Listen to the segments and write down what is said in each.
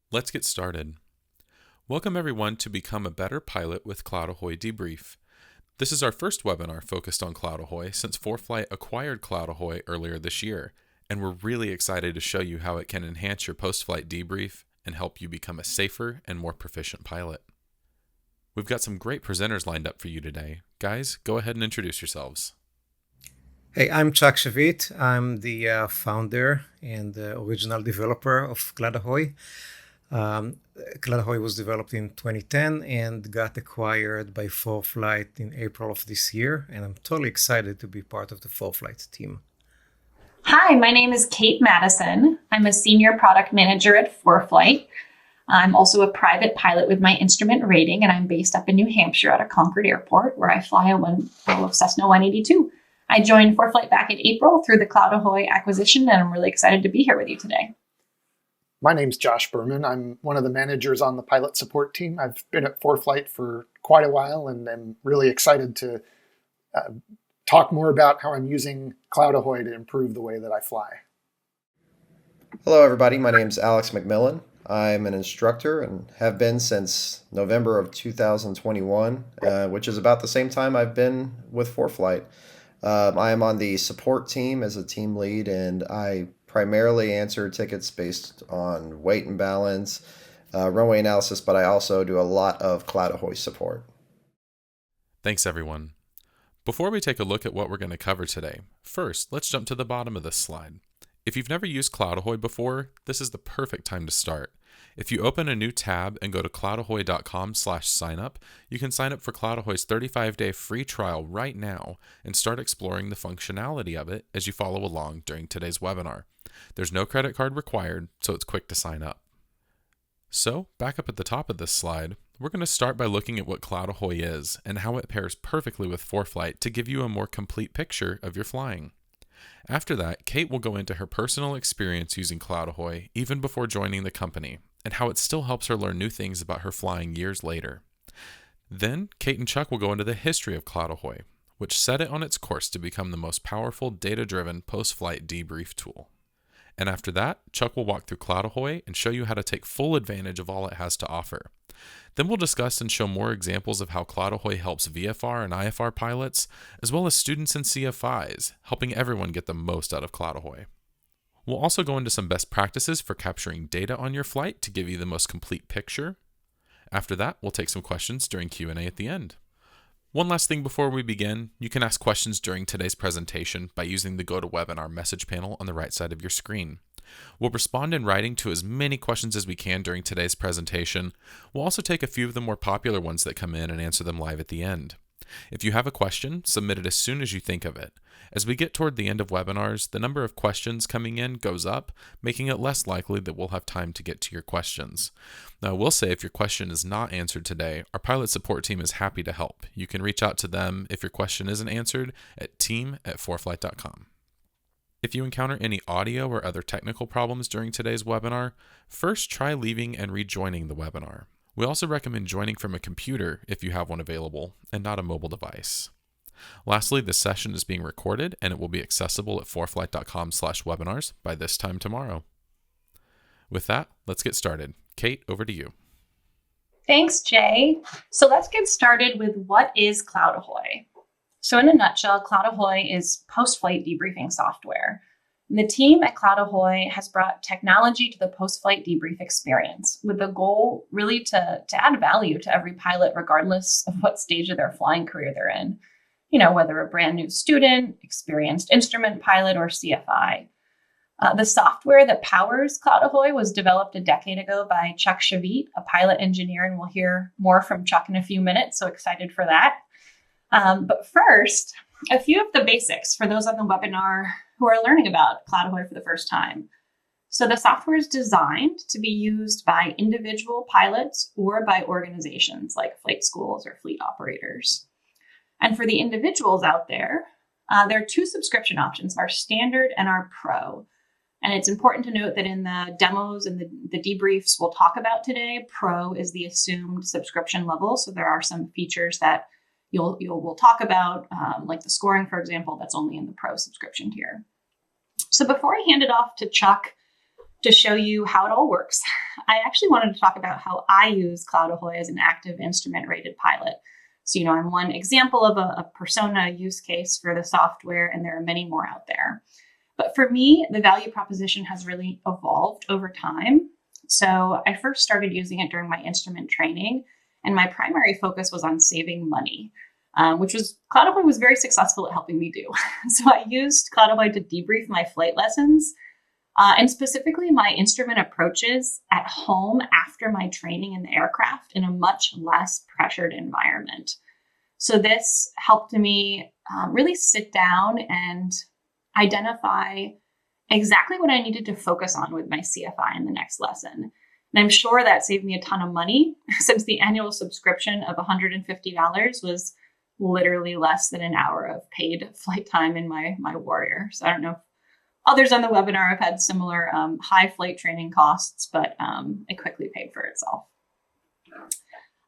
Let's get started. Welcome everyone to Become a Better Pilot with CloudAhoy Debrief. This is our first webinar focused on CloudAhoy since ForeFlight acquired CloudAhoy earlier this year, and we're really excited to show you how it can enhance your post-flight debrief and help you become a safer and more proficient pilot. We've got some great presenters lined up for you today. Guys, go ahead and introduce yourselves. Hey, I'm Chuck Shavik. I'm the founder and the original developer of CloudAhoy. CloudAhoy was developed in 2010 and got acquired by ForeFlight in April of this year, and I'm totally excited to be part of the ForeFlight team. Hi, my name is Kate Madison. I'm a senior product manager at ForeFlight. I'm also a private pilot with my instrument rating, and I'm based up in New Hampshire at a Concord Airport, where I fly a Cessna 182. I joined ForeFlight back in April through the CloudAhoy acquisition, and I'm really excited to be here with you today. My name's Josh Berman. I'm one of the managers on the pilot support team. I've been at ForeFlight for quite a while, and I'm really excited to talk more about how I'm using CloudAhoy to improve the way that I fly. Hello, everybody. My name's Alex McMillan. I'm an instructor and have been since November of 2021, which is about the same time I've been with ForeFlight. I am on the support team as a team lead, and I primarily answer tickets based on weight and balance, runway analysis, but I also do a lot of CloudAhoy support. Thanks, everyone. Before we take a look at what we're going to cover today, first, let's jump to the bottom of this slide. If you've never used CloudAhoy before, this is the perfect time to start. If you open a new tab and go to cloudahoy.com/signup, you can sign up for CloudAhoy's 35-day free trial right now and start exploring the functionality of it as you follow along during today's webinar. There's no credit card required, so it's quick to sign up. So, back up at the top of this slide, we're going to start by looking at what CloudAhoy is and how it pairs perfectly with ForeFlight to give you a more complete picture of your flying. After that, Kate will go into her personal experience using CloudAhoy even before joining the company, and how it still helps her learn new things about her flying years later. Then, Kate and Chuck will go into the history of CloudAhoy, which set it on its course to become the most powerful data-driven post-flight debrief tool. And after that, Chuck will walk through CloudAhoy and show you how to take full advantage of all it has to offer. Then we'll discuss and show more examples of how CloudAhoy helps VFR and IFR pilots, as well as students and CFIs, helping everyone get the most out of CloudAhoy. We'll also go into some best practices for capturing data on your flight to give you the most complete picture. After that, we'll take some questions during Q&A at the end. One last thing before we begin, you can ask questions during today's presentation by using the GoToWebinar message panel on the right side of your screen. We'll respond in writing to as many questions as we can during today's presentation. We'll also take a few of the more popular ones that come in and answer them live at the end. If you have a question, submit it as soon as you think of it. As we get toward the end of webinars, the number of questions coming in goes up, making it less likely that we'll have time to get to your questions. Now, I will say if your question is not answered today, our pilot support team is happy to help. You can reach out to them if your question isn't answered at team@foreflight.com. If you encounter any audio or other technical problems during today's webinar, first try leaving and rejoining the webinar. We also recommend joining from a computer if you have one available and not a mobile device. Lastly, this session is being recorded and it will be accessible at foreflight.com/webinars by this time tomorrow. With that, let's get started. Kate, over to you. Thanks, Jay. So let's get started with what is CloudAhoy. So in a nutshell, CloudAhoy is post-flight debriefing software. And the team at CloudAhoy has brought technology to the post-flight debrief experience with the goal really to add value to every pilot, regardless of what stage of their flying career they're in. You know, whether a brand new student, experienced instrument pilot, or CFI. The software that powers CloudAhoy was developed a decade ago by Chuck Shavik, a pilot engineer, and we'll hear more from Chuck in a few minutes, so excited for that. But first, a few of the basics for those on the webinar who are learning about CloudAhoy for the first time. So the software is designed to be used by individual pilots or by organizations like flight schools or fleet operators. And for the individuals out there are two subscription options, our standard and our pro. And it's important to note that in the demos and the debriefs we'll talk about today, pro is the assumed subscription level. So there are some features that we'll talk about, like the scoring, for example, that's only in the pro subscription tier. So before I hand it off to Chuck To show you how it all works, I actually wanted to talk about how I use CloudAhoy as an active instrument-rated pilot. So, I'm one example of a persona use case for the software, and there are many more out there. But for me, the value proposition has really evolved over time. So I first started using it during my instrument training, and my primary focus was on saving money, which CloudAhoy was very successful at helping me do. So I used CloudAhoy to debrief my flight lessons, and specifically my instrument approaches at home after my training in the aircraft in a much less pressured environment. So this helped me really sit down and identify exactly what I needed to focus on with my CFI in the next lesson. And I'm sure that saved me a ton of money since the annual subscription of $150 was literally less than an hour of paid flight time in my Warrior. So I don't know if others on the webinar have had similar high flight training costs, but it quickly paid for itself.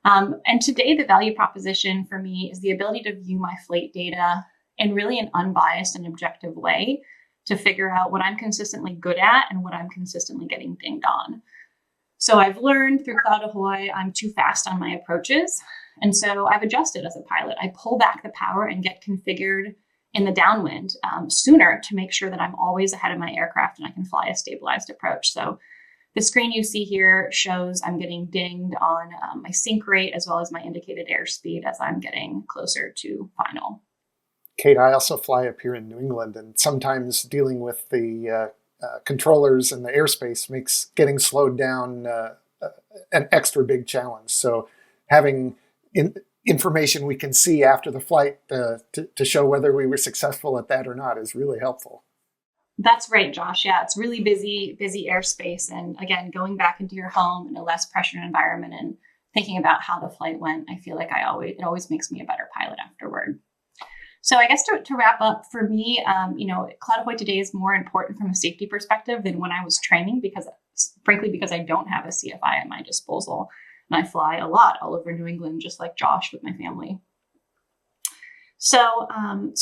And today, the value proposition for me is the ability to view my flight data in really an unbiased and objective way to figure out what I'm consistently good at and what I'm consistently getting dinged on. So I've learned through CloudAhoy, I'm too fast on my approaches. And so I've adjusted as a pilot. I pull back the power and get configured in the downwind sooner to make sure that I'm always ahead of my aircraft and I can fly a stabilized approach. So the screen you see here shows I'm getting dinged on my sync rate as well as my indicated airspeed as I'm getting closer to final. Kate, I also fly up here in New England, and sometimes dealing with the controllers and the airspace makes getting slowed down an extra big challenge. So having information we can see after the flight to show whether we were successful at that or not is really helpful. That's right, Josh. Yeah, it's really busy airspace. And again, going back into your home in a less pressured environment and thinking about how the flight went, I feel like it always makes me a better pilot afterward. So I guess to wrap up, for me, CloudAhoy today is more important from a safety perspective than when I was training because I don't have a CFI at my disposal. And I fly a lot all over New England, just like Josh with my family. So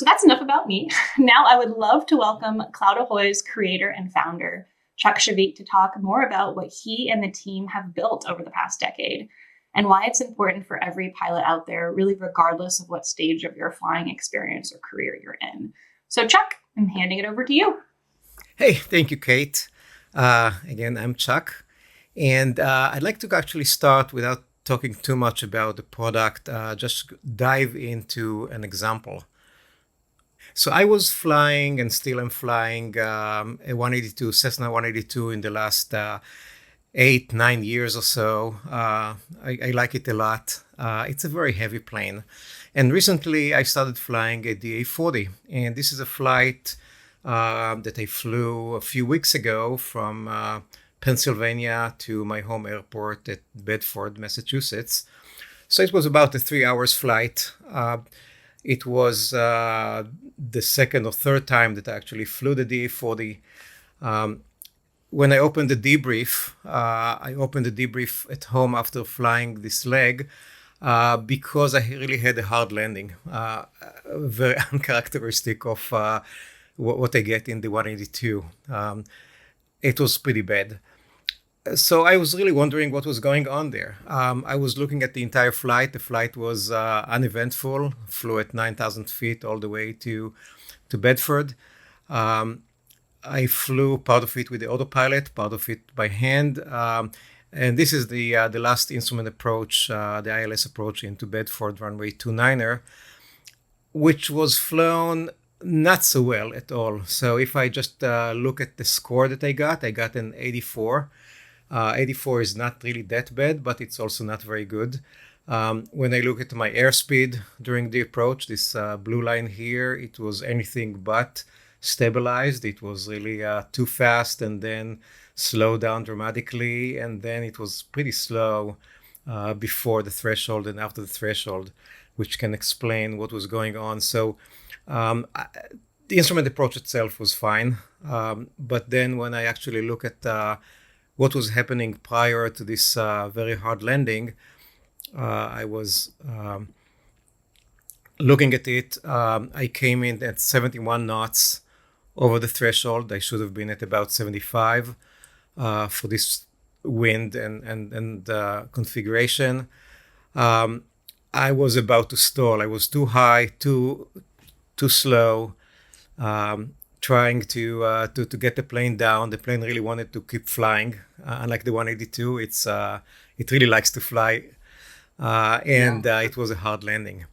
that's enough about me. Now I would love to welcome CloudAhoy's creator and founder, Chuck Shavik, to talk more about what he and the team have built over the past decade and why it's important for every pilot out there, really regardless of what stage of your flying experience or career you're in. So Chuck, I'm handing it over to you. Hey, thank you, Kate. Again, I'm Chuck. And I'd like to actually start without talking too much about the product, just dive into an example. So I was flying and still am flying a Cessna 182 in the last 8-9 years or so. I like it a lot. It's a very heavy plane. And recently I started flying a DA-40. And this is a flight that I flew a few weeks ago from Pennsylvania to my home airport at Bedford, Massachusetts. So it was about a 3 hours flight. It was the second or third time that I actually flew the DA-40. When I opened the debrief, at home after flying this leg because I really had a hard landing, very uncharacteristic of what I get in the 182. It was pretty bad. So I was really wondering what was going on there. I was looking at the entire flight. The flight was uneventful, flew at 9,000 feet all the way to Bedford. I flew part of it with the autopilot, part of it by hand. And this is the last instrument approach, the ILS approach into Bedford runway 29er, which was flown not so well at all. So if I just look at the score that I got an 84. 84 is not really that bad, but it's also not very good. When I look at my airspeed during the approach, this blue line here, it was anything but stabilized. It was really too fast and then slowed down dramatically. And then it was pretty slow before the threshold and after the threshold, which can explain what was going on. So the instrument approach itself was fine. But then when I actually look at what was happening prior to this very hard landing, I was looking at it. I came in at 71 knots over the threshold. I should have been at about 75. for this wind and configuration. I was about to stall. I was too high, too slow, trying to get the plane down. The plane really wanted to keep flying. Unlike the 182, it really likes to fly, and it was a hard landing.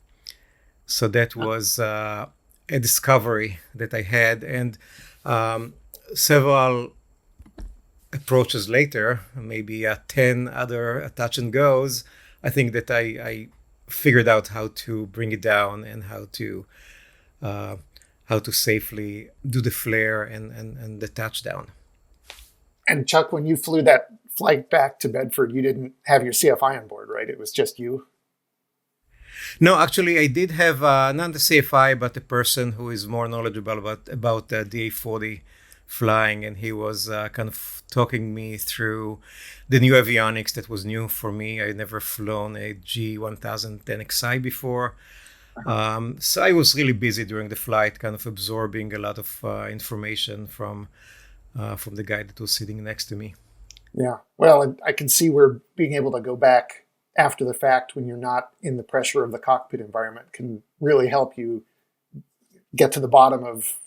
So that was a discovery that I had, and several approaches later, maybe 10 other touch and goes, I think that I figured out how to bring it down and how to safely do the flare and the touchdown. And Chuck, when you flew that flight back to Bedford, you didn't have your CFI on board, right? It was just you? No, actually, I did have not the CFI, but a person who is more knowledgeable about the A40 flying, and he was kind of talking me through the new avionics that was new for me. I never flown a G1010XI before. So I was really busy during the flight, kind of absorbing a lot of information from the guy that was sitting next to me. Yeah, well, I can see where being able to go back after the fact when you're not in the pressure of the cockpit environment can really help you get to the bottom of,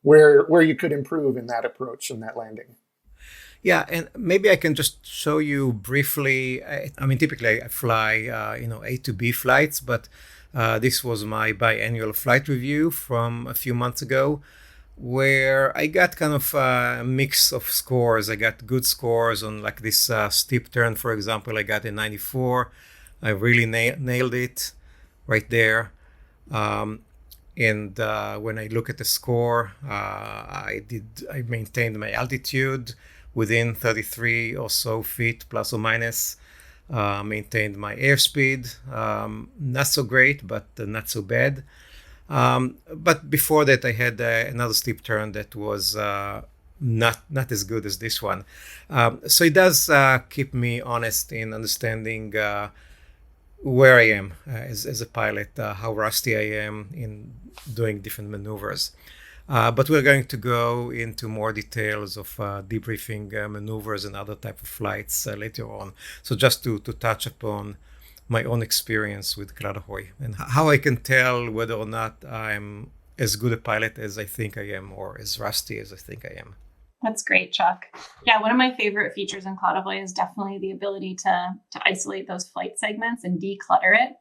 where you could improve in that approach and that landing. Yeah, and maybe I can just show you briefly. I mean, typically I fly, A to B flights, but this was my biannual flight review from a few months ago, where I got kind of a mix of scores. I got good scores on like this steep turn, for example. I got a 94. I really nailed it right there. And when I look at the score, I maintained my altitude within 33 or so feet, plus or minus. Maintained my airspeed, not so great, but not so bad. But before that, I had another steep turn that was not as good as this one. So it does keep me honest in understanding where I am as a pilot, how rusty I am in doing different maneuvers. But we're going to go into more details of debriefing maneuvers and other type of flights later on. So just to touch upon my own experience with CloudAhoy and how I can tell whether or not I'm as good a pilot as I think I am or as rusty as I think I am. That's great, Chuck. Yeah, one of my favorite features in CloudAhoy is definitely the ability to isolate those flight segments and declutter it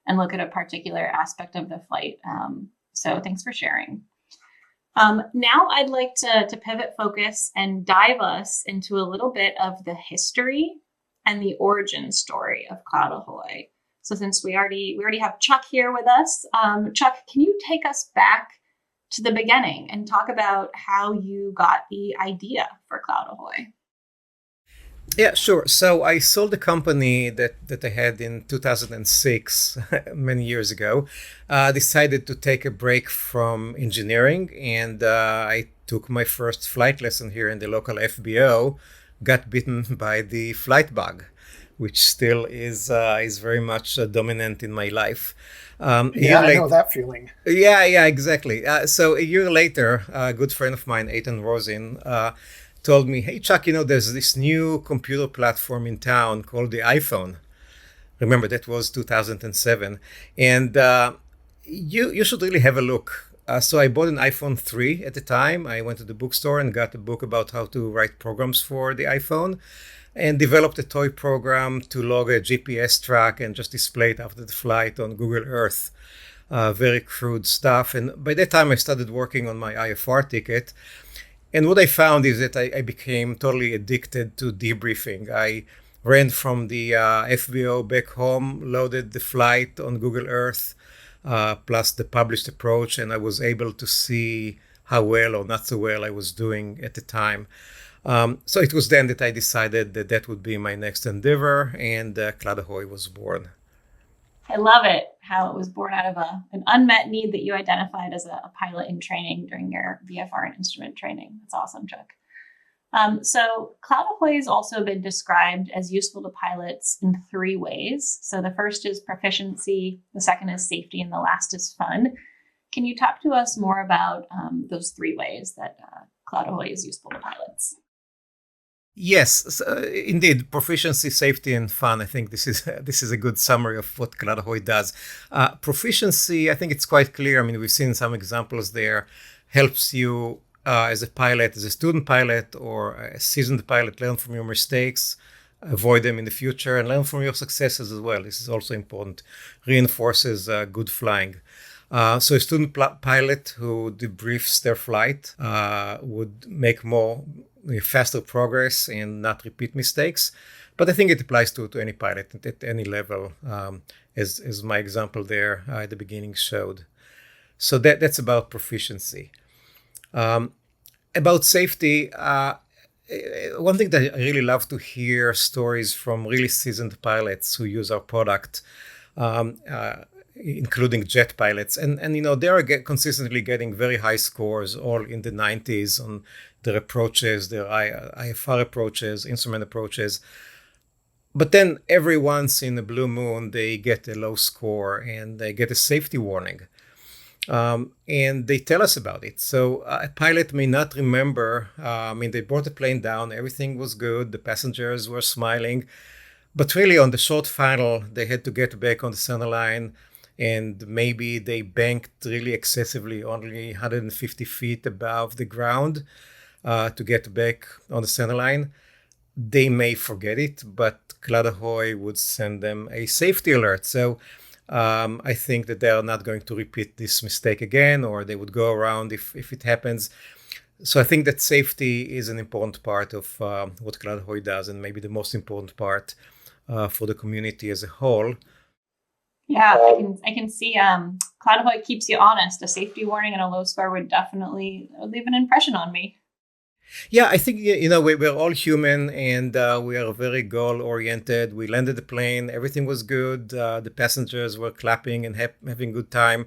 and look at a particular aspect of the flight. So thanks for sharing. Now I'd like to pivot focus and dive us into a little bit of the history and the origin story of CloudAhoy. So since we already have Chuck here with us, Chuck, can you take us back to the beginning and talk about how you got the idea for CloudAhoy? Yeah, sure. So I sold the company that I had in 2006, many years ago. Decided to take a break from engineering, and I took my first flight lesson here in the local FBO. Got bitten by the flight bug, which still is very much dominant in my life. I know that feeling. Yeah, exactly. So a year later, a good friend of mine, Eitan Rosin, told me, "Hey, Chuck, there's this new computer platform in town called the iPhone." Remember, that was 2007. And you should really have a look. So I bought an iPhone 3 at the time. I went to the bookstore and got a book about how to write programs for the iPhone and developed a toy program to log a GPS track and just display it after the flight on Google Earth. Very crude stuff. And by that time, I started working on my IFR ticket. And what I found is that I became totally addicted to debriefing. I ran from the FBO back home, loaded the flight on Google Earth, plus the published approach, and I was able to see how well or not so well I was doing at the time. So it was then that I decided that would be my next endeavor, and CloudAhoy was born. I love it, how it was born out of an unmet need that you identified as a pilot in training during your VFR and instrument training. That's awesome, Chuck. So CloudAhoy has also been described as useful to pilots in 3 ways. So the first is proficiency, the second is safety, and the last is fun. Can you talk to us more about those 3 ways that CloudAhoy is useful to pilots? Yes, so, indeed, proficiency, safety, and fun. I think this is this is a good summary of what CloudAhoy does. Proficiency, I think it's quite clear. I mean, we've seen some examples there. Helps you as a pilot, as a student pilot or a seasoned pilot, learn from your mistakes, avoid them in the future, and learn from your successes as well. This is also important. Reinforces good flying. So a student pilot who debriefs their flight would make faster progress and not repeat mistakes. But I think it applies to any pilot at any level, as my example there at the beginning showed. So that's about proficiency. About safety, one thing that I really love to hear stories from really seasoned pilots who use our product, including jet pilots. And they are consistently getting very high scores, all in the 90s on their approaches, their IFR approaches, instrument approaches. But then every once in a blue moon, they get a low score and they get a safety warning. And they tell us about it. So a pilot may not remember. They brought the plane down. Everything was good. The passengers were smiling. But really, on the short final, they had to get back on the center line. And maybe they banked really excessively, only 150 feet above the ground to get back on the center line. They may forget it, but CloudAhoy would send them a safety alert. So I think that they are not going to repeat this mistake again, or they would go around if it happens. So I think that safety is an important part of what CloudAhoy does, and maybe the most important part for the community as a whole. Yeah, I can see CloudAhoy keeps you honest. A safety warning and a low score would definitely leave an impression on me. Yeah, I think, we're all human and we are very goal-oriented. We landed the plane, everything was good. The passengers were clapping and having a good time.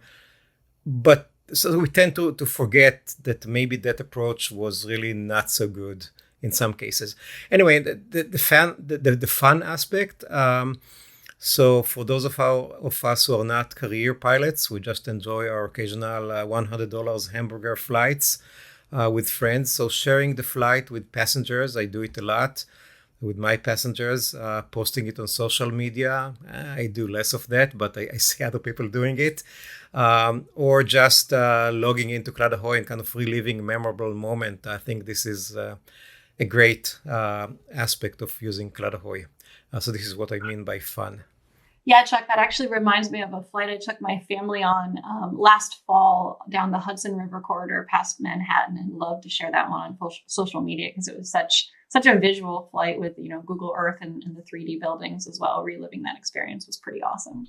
But so we tend to forget that maybe that approach was really not so good in some cases. Anyway, the fun aspect. So for those of us who are not career pilots, we just enjoy our occasional $100 hamburger flights with friends. So sharing the flight with passengers, I do it a lot with my passengers, posting it on social media. I do less of that, but I see other people doing it. Or just logging into CloudAhoy and kind of reliving a memorable moment. I think this is a great aspect of using CloudAhoy. So this is what I mean by fun. Yeah, Chuck, that actually reminds me of a flight I took my family on last fall down the Hudson River corridor past Manhattan, and love to share that one on social media because it was such a visual flight with Google Earth and the 3D buildings as well. Reliving that experience was pretty awesome.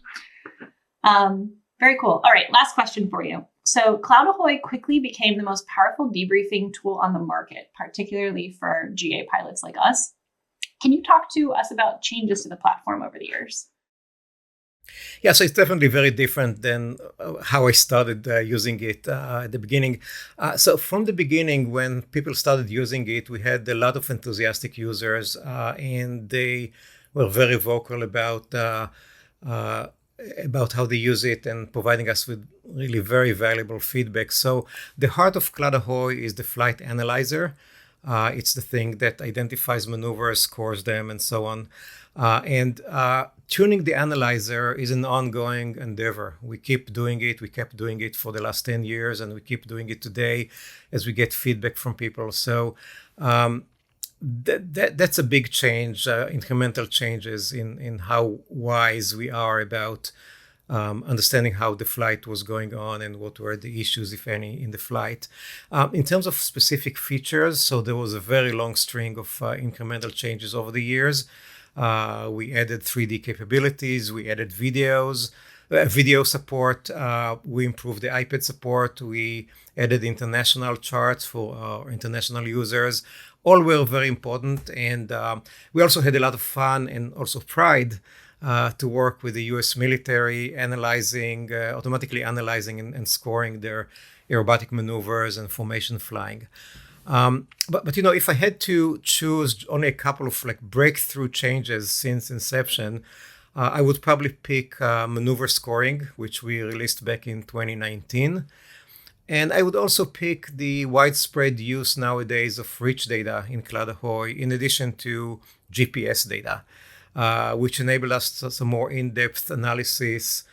Very cool. All right, last question for you. So CloudAhoy quickly became the most powerful debriefing tool on the market, particularly for GA pilots like us. Can you talk to us about changes to the platform over the years? Yeah, so it's definitely very different than how I started using it at the beginning. So from the beginning, when people started using it, we had a lot of enthusiastic users, and they were very vocal about how they use it and providing us with really very valuable feedback. So the heart of CloudAhoy is the flight analyzer. It's the thing that identifies maneuvers, scores them, and so on. And tuning the analyzer is an ongoing endeavor. We keep doing it. We kept doing it for the last 10 years, and we keep doing it today as we get feedback from people. So that's a big change, incremental changes in how wise we are about understanding how the flight was going on and what were the issues, if any, in the flight. In terms of specific features, so there was a very long string of incremental changes over the years. We added 3D capabilities, we added video support, we improved the iPad support, we added international charts for our international users. All were very important, and we also had a lot of fun and also pride to work with the US military, automatically analyzing and scoring their aerobatic maneuvers and formation flying. But if I had to choose only a couple of breakthrough changes since inception, I would probably pick maneuver scoring, which we released back in 2019. And I would also pick the widespread use nowadays of rich data in CloudAhoy, in addition to GPS data, which enable us some more in-depth analysis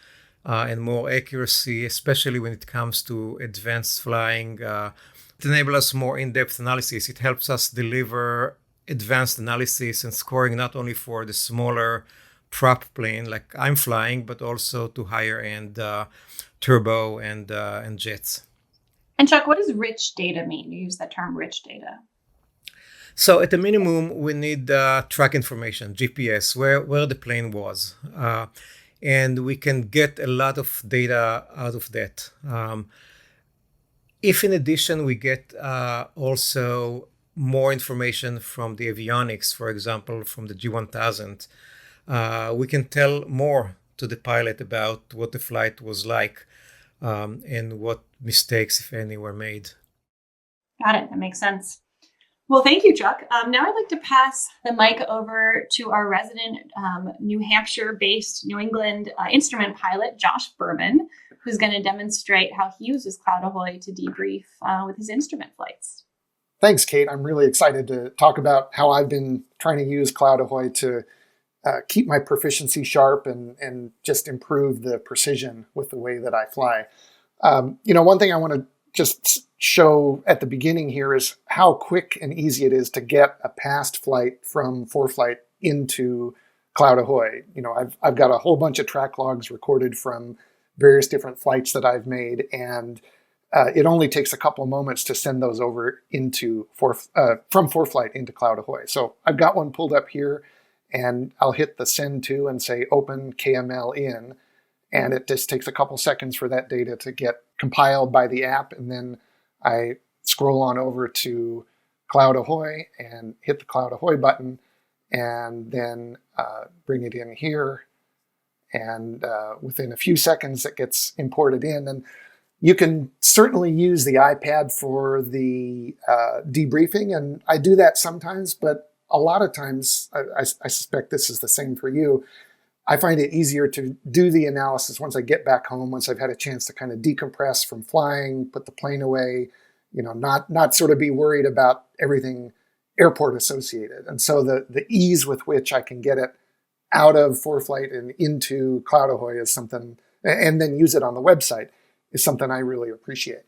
and more accuracy, especially when it comes to advanced flying. It enables us more in-depth analysis. It helps us deliver advanced analysis and scoring not only for the smaller prop plane like I'm flying, but also to higher end turbo and jets. And Chuck, what does rich data mean? You use that term rich data. So at a minimum, we need track information, GPS, where the plane was. And we can get a lot of data out of that. If in addition we get also more information from the avionics, for example, from the G1000, we can tell more to the pilot about what the flight was like and what mistakes, if any, were made. Got it. That makes sense. Well, thank you, Chuck. Now I'd like to pass the mic over to our resident New Hampshire-based New England instrument pilot, Josh Berman, who's going to demonstrate how he uses CloudAhoy to debrief with his instrument flights. Thanks, Kate. I'm really excited to talk about how I've been trying to use CloudAhoy to keep my proficiency sharp and just improve the precision with the way that I fly. One thing I want to just show at the beginning here is how quick and easy it is to get a past flight from ForeFlight into CloudAhoy. I've got a whole bunch of track logs recorded from various different flights that I've made, and it only takes a couple moments to send those over into from ForeFlight into CloudAhoy. So I've got one pulled up here, and I'll hit the send to and say open KML in, and it just takes a couple seconds for that data to get compiled by the app, and then I scroll on over to CloudAhoy and hit the CloudAhoy button, and then bring it in here, and within a few seconds it gets imported in. And you can certainly use the iPad for the debriefing, and I do that sometimes, but a lot of times, I suspect this is the same for you, I find it easier to do the analysis once I get back home, once I've had a chance to kind of decompress from flying, put the plane away, not sort of be worried about everything airport associated. And so the ease with which I can get it out of ForeFlight and into CloudAhoy is something, and then use it on the website, is something I really appreciate.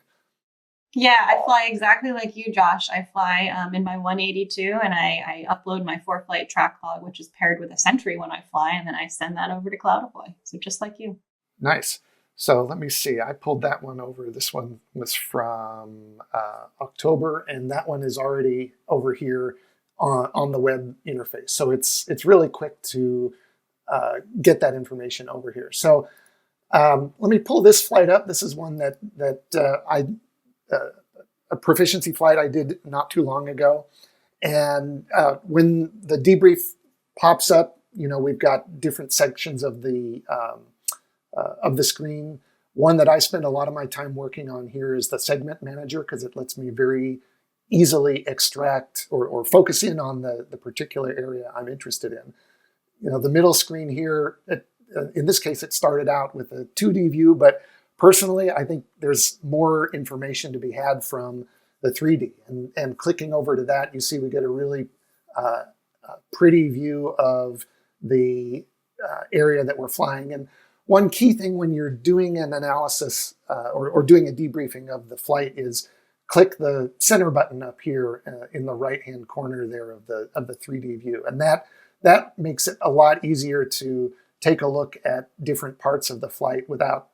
Yeah, I fly exactly like you, Josh. I fly in my 182, and I upload my ForeFlight track log, which is paired with a Sentry when I fly, and then I send that over to CloudAhoy. So just like you. Nice. So let me see. I pulled that one over. This one was from October, and that one is already over here on the web interface. So it's really quick to get that information over here. So let me pull this flight up. This is one that a proficiency flight I did not too long ago. And when the debrief pops up, we've got different sections of the screen. One that I spend a lot of my time working on here is the segment manager, because it lets me very easily extract or focus in on the particular area I'm interested in. The middle screen here, in this case, it started out with a 2D view, but personally, I think there's more information to be had from the 3D. And clicking over to that, you see we get a really pretty view of the area that we're flying. And one key thing when you're doing an analysis or doing a debriefing of the flight is click the center button up here in the right-hand corner there of the 3D view. And that makes it a lot easier to take a look at different parts of the flight without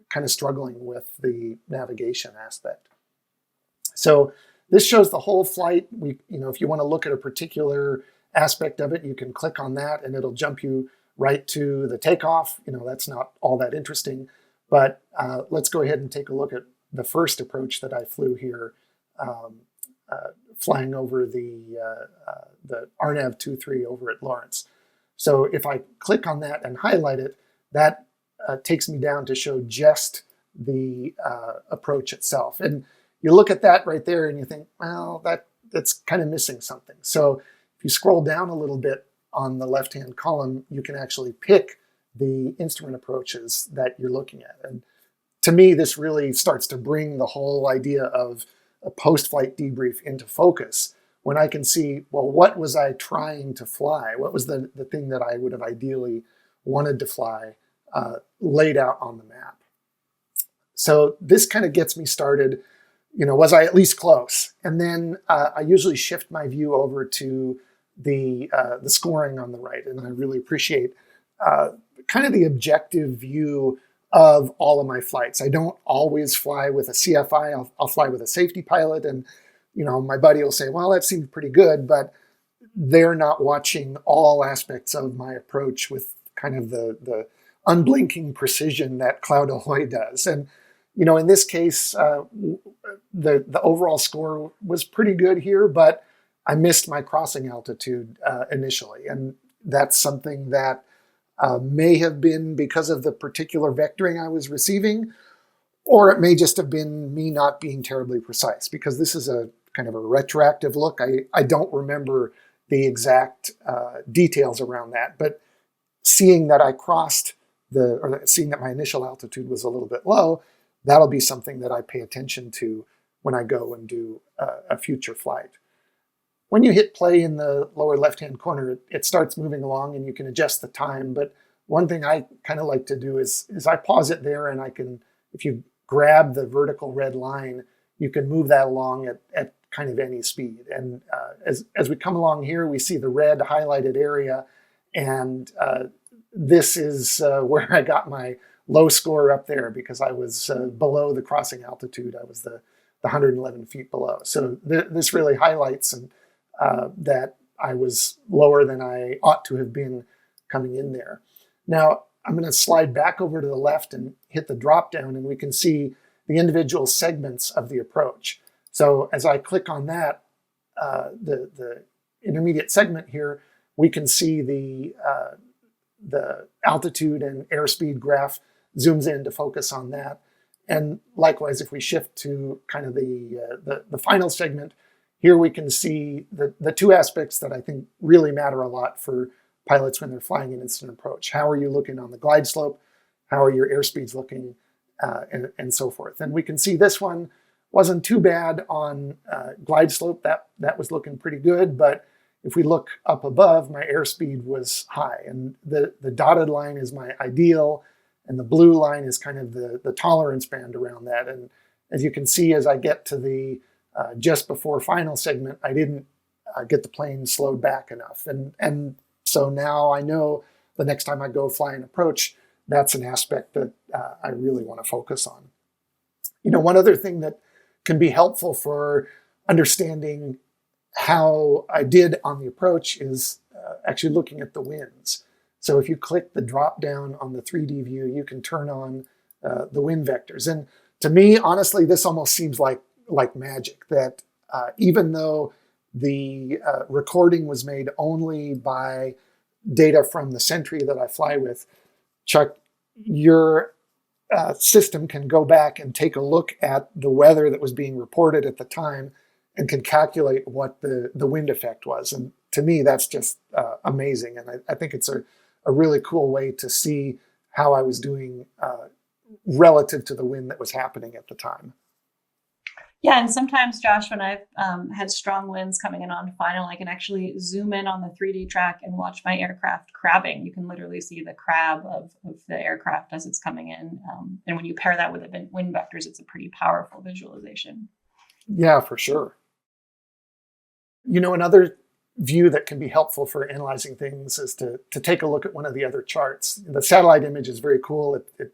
kind of struggling with the navigation aspect. So this shows the whole flight. If you want to look at a particular aspect of it, you can click on that and it'll jump you right to the takeoff. That's not all that interesting, but let's go ahead and take a look at the first approach that I flew here, flying over the RNAV 23 over at Lawrence. So if I click on that and highlight it, that takes me down to show just the approach itself. And you look at that right there and you think, well, that's kind of missing something. So if you scroll down a little bit on the left-hand column, you can actually pick the instrument approaches that you're looking at. And to me, this really starts to bring the whole idea of a post-flight debrief into focus when I can see, well, what was I trying to fly? What was the thing that I would have ideally wanted to fly laid out on the map? So this kind of gets me started. Was I at least close? And then I usually shift my view over to the scoring on the right. And I really appreciate kind of the objective view of all of my flights. I don't always fly with a CFI. I'll fly with a safety pilot. And, my buddy will say, well, that seemed pretty good, but they're not watching all aspects of my approach with kind of the unblinking precision that CloudAhoy does. And, in this case, the overall score was pretty good here, but I missed my crossing altitude initially. And that's something that may have been because of the particular vectoring I was receiving, or it may just have been me not being terribly precise, because this is a kind of a retroactive look. I don't remember the exact details around that, but seeing that I crossed seeing that my initial altitude was a little bit low, that'll be something that I pay attention to when I go and do a future flight. When you hit play in the lower left-hand corner, it starts moving along and you can adjust the time. But one thing I kind of like to do is I pause it there, and I can, if you grab the vertical red line, you can move that along at kind of any speed. And as we come along here, we see the red highlighted area, and this is where I got my low score up there, because I was below the crossing altitude. I was the 111 feet below. So this really highlights that I was lower than I ought to have been coming in there. Now, I'm going to slide back over to the left and hit the drop down, and we can see the individual segments of the approach. So as I click on that, the intermediate segment here, we can see the altitude and airspeed graph zooms in to focus on that. And likewise, if we shift to kind of the final segment, here we can see the two aspects that I think really matter a lot for pilots when they're flying an instant approach. How are you looking on the glide slope? How are your airspeeds looking? And so forth. And we can see this one wasn't too bad on glide slope. That was looking pretty good. But if we look up above, my airspeed was high. And the dotted line is my ideal, and the blue line is kind of the tolerance band around that. And as you can see, as I get to the just before final segment, I didn't get the plane slowed back enough. And so now I know the next time I go fly an approach, that's an aspect that I really want to focus on. One other thing that can be helpful for understanding how I did on the approach is actually looking at the winds. So if you click the drop down on the 3D view, you can turn on the wind vectors. And to me, honestly, this almost seems like magic, that even though the recording was made only by data from the Sentry that I fly with, Chuck, your system can go back and take a look at the weather that was being reported at the time and can calculate what the wind effect was. And to me, that's just amazing. And I think it's a really cool way to see how I was doing relative to the wind that was happening at the time. Yeah, and sometimes, Josh, when I've had strong winds coming in on final, I can actually zoom in on the 3D track and watch my aircraft crabbing. You can literally see the crab of the aircraft as it's coming in. And when you pair that with the wind vectors, it's a pretty powerful visualization. Yeah, for sure. Another view that can be helpful for analyzing things is to take a look at one of the other charts. The satellite image is very cool. It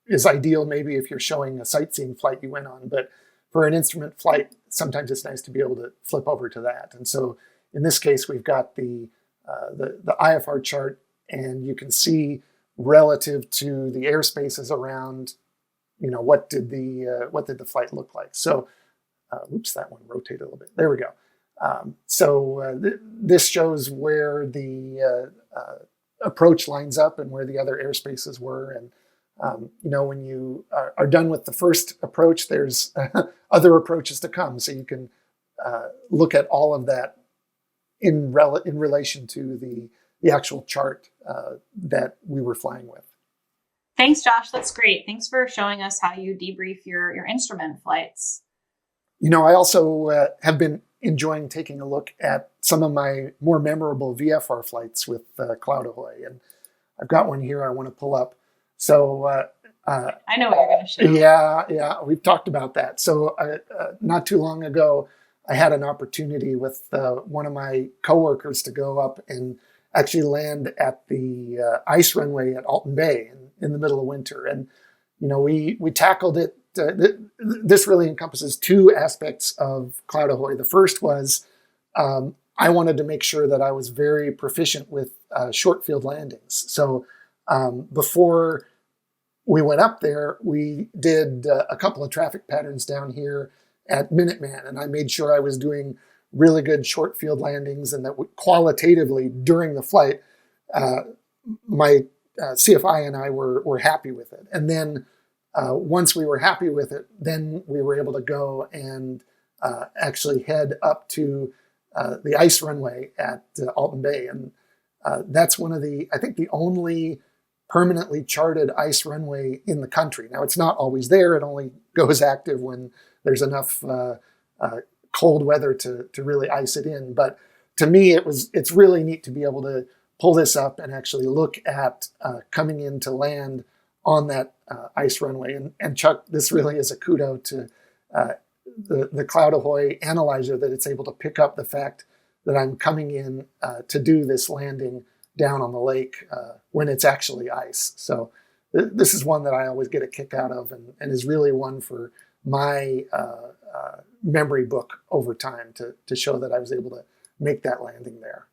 is ideal maybe if you're showing a sightseeing flight you went on, but for an instrument flight, sometimes it's nice to be able to flip over to that. And so in this case, we've got the IFR chart, and you can see relative to the airspaces around, what did the flight look like. So, oops, that one rotated a little bit. There we go. This shows where the approach lines up and where the other airspaces were. And when you are done with the first approach, there's other approaches to come. So you can look at all of that in relation to the actual chart that we were flying with. Thanks, Josh. That's great. Thanks for showing us how you debrief your instrument flights. I also have been enjoying taking a look at some of my more memorable VFR flights with CloudAhoy. And I've got one here I want to pull up. So I know what you're going to show. Yeah, we've talked about that. So not too long ago, I had an opportunity with one of my coworkers to go up and actually land at the ice runway at Alton Bay in the middle of winter. And, we tackled it. This really encompasses two aspects of CloudAhoy. The first was I wanted to make sure that I was very proficient with short field landings. So before we went up there, we did a couple of traffic patterns down here at Minuteman, and I made sure I was doing really good short field landings, and that qualitatively during the flight, my CFI and I were happy with it. And then once we were happy with it, then we were able to go and actually head up to the ice runway at Alton Bay. And that's one of I think the only permanently charted ice runway in the country. Now, it's not always there. It only goes active when there's enough cold weather to really ice it in. But to me, it's really neat to be able to pull this up and actually look at coming in to land on that ice runway. And Chuck, this really is a kudo to the CloudAhoy analyzer, that it's able to pick up the fact that I'm coming in to do this landing down on the lake when it's actually ice. So this is one that I always get a kick out of, and is really one for my memory book over time to show that I was able to make that landing there.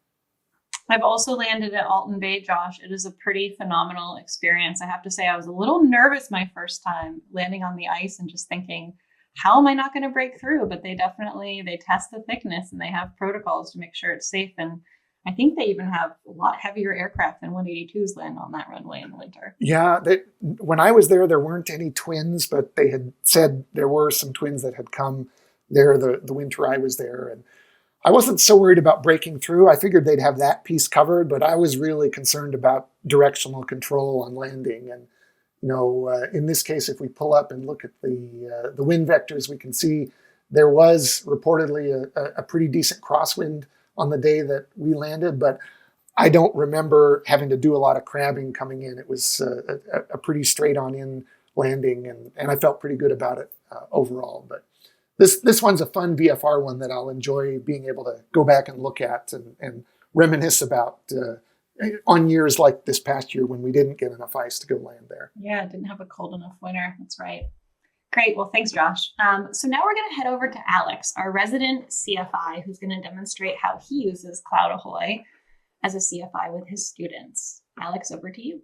I've also landed at Alton Bay, Josh. It is a pretty phenomenal experience. I have to say, I was a little nervous my first time landing on the ice and just thinking, how am I not going to break through? But they test the thickness, and they have protocols to make sure it's safe. And I think they even have a lot heavier aircraft than 182s land on that runway in the winter. Yeah, when I was there weren't any twins, but they had said there were some twins that had come there the winter I was there. And I wasn't so worried about breaking through. I figured they'd have that piece covered, but I was really concerned about directional control on landing. And, in this case, if we pull up and look at the wind vectors, we can see there was reportedly a pretty decent crosswind on the day that we landed, but I don't remember having to do a lot of crabbing coming in. It was a pretty straight on in landing, and I felt pretty good about it overall. But this one's a fun VFR one that I'll enjoy being able to go back and look at and reminisce about on years like this past year when we didn't get enough ice to go land there. Yeah, didn't have a cold enough winter. That's right. Great. Well, thanks, Josh. So now we're going to head over to Alex, our resident CFI, who's going to demonstrate how he uses CloudAhoy as a CFI with his students. Alex, over to you.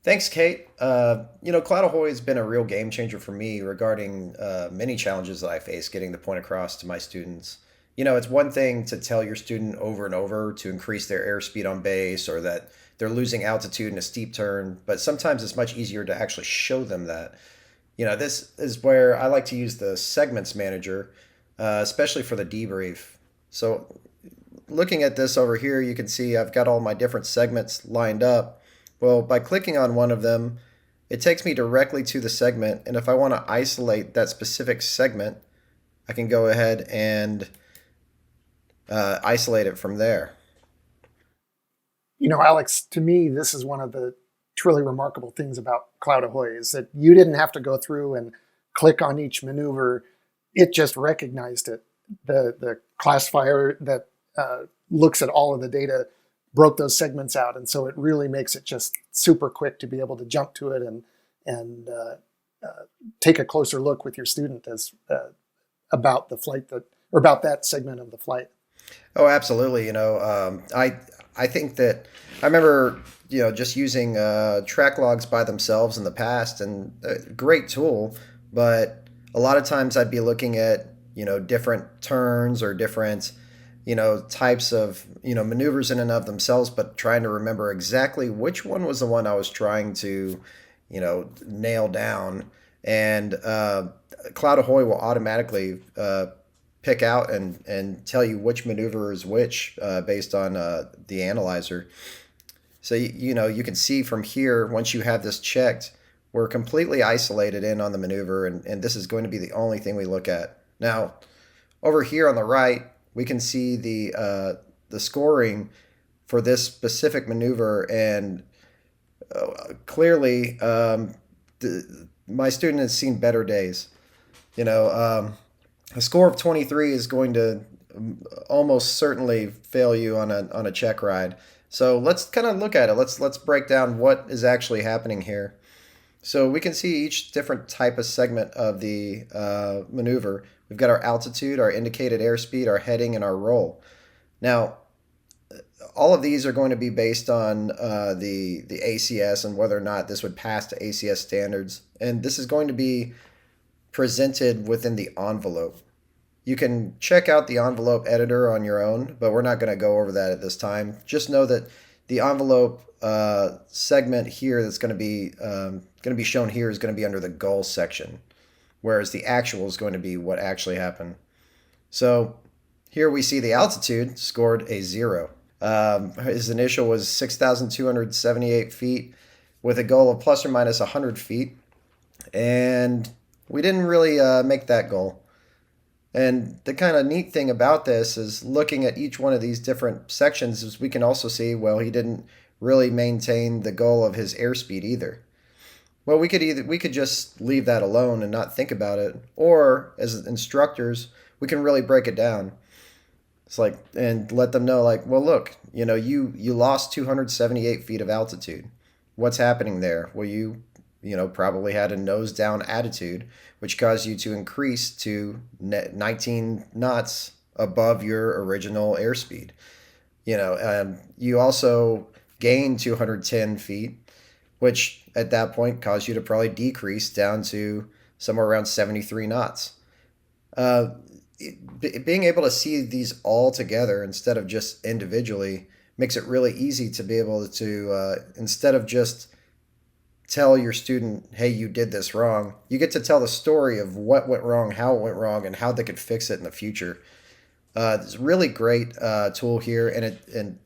Thanks, Kate. CloudAhoy has been a real game changer for me regarding many challenges that I face getting the point across to my students. It's one thing to tell your student over and over to increase their airspeed on base, or that they're losing altitude in a steep turn, but sometimes it's much easier to actually show them that. This is where I like to use the segments manager, especially for the debrief. So looking at this over here, you can see I've got all my different segments lined up. Well, by clicking on one of them, it takes me directly to the segment. And if I want to isolate that specific segment, I can go ahead and isolate it from there. Alex, to me, this is one of the truly remarkable things about CloudAhoy, is that you didn't have to go through and click on each maneuver. It just recognized it. The classifier that looks at all of the data broke those segments out. And so it really makes it just super quick to be able to jump to it and take a closer look with your student as about the flight or about that segment of the flight. Oh, absolutely. I think that I remember, just using track logs by themselves in the past, and a great tool, but a lot of times I'd be looking at, different turns or different, types of, maneuvers in and of themselves, but trying to remember exactly which one was the one I was trying to, nail down. And CloudAhoy will automatically pick out and tell you which maneuver is which based on the analyzer. So, you can see from here, once you have this checked, we're completely isolated in on the maneuver, and this is going to be the only thing we look at. Now, over here on the right, we can see the scoring for this specific maneuver, and clearly, my student has seen better days. A score of 23 is going to almost certainly fail you on a check ride. So let's kind of look at it. Let's break down what is actually happening here. So we can see each different type of segment of the maneuver. We've got our altitude, our indicated airspeed, our heading, and our roll. Now, all of these are going to be based on the ACS and whether or not this would pass to ACS standards. And this is going to be presented within the envelope. You can check out the envelope editor on your own, but we're not going to go over that at this time. Just know that the envelope segment here that's going to be shown here is going to be under the goal section, whereas the actual is going to be what actually happened. So here we see the altitude scored a 0. His initial was 6,278 feet with a goal of plus or minus 100 feet, and we didn't really make that goal. And the kind of neat thing about this is looking at each one of these different sections is we can also see, well, he didn't really maintain the goal of his airspeed either. Well, we could just leave that alone and not think about it, or as instructors, we can really break it down. It's like, and let them know, like, well, look, you lost 278 feet of altitude. What's happening there? Well, you probably had a nose down attitude, which caused you to increase to 19 knots above your original airspeed. You also gained 210 feet, which at that point caused you to probably decrease down to somewhere around 73 knots. Being able to see these all together instead of just individually makes it really easy to be able to, instead of just tell your student, hey, you did this wrong, you get to tell the story of what went wrong, how it went wrong, and how they could fix it in the future. It's a really great tool here, and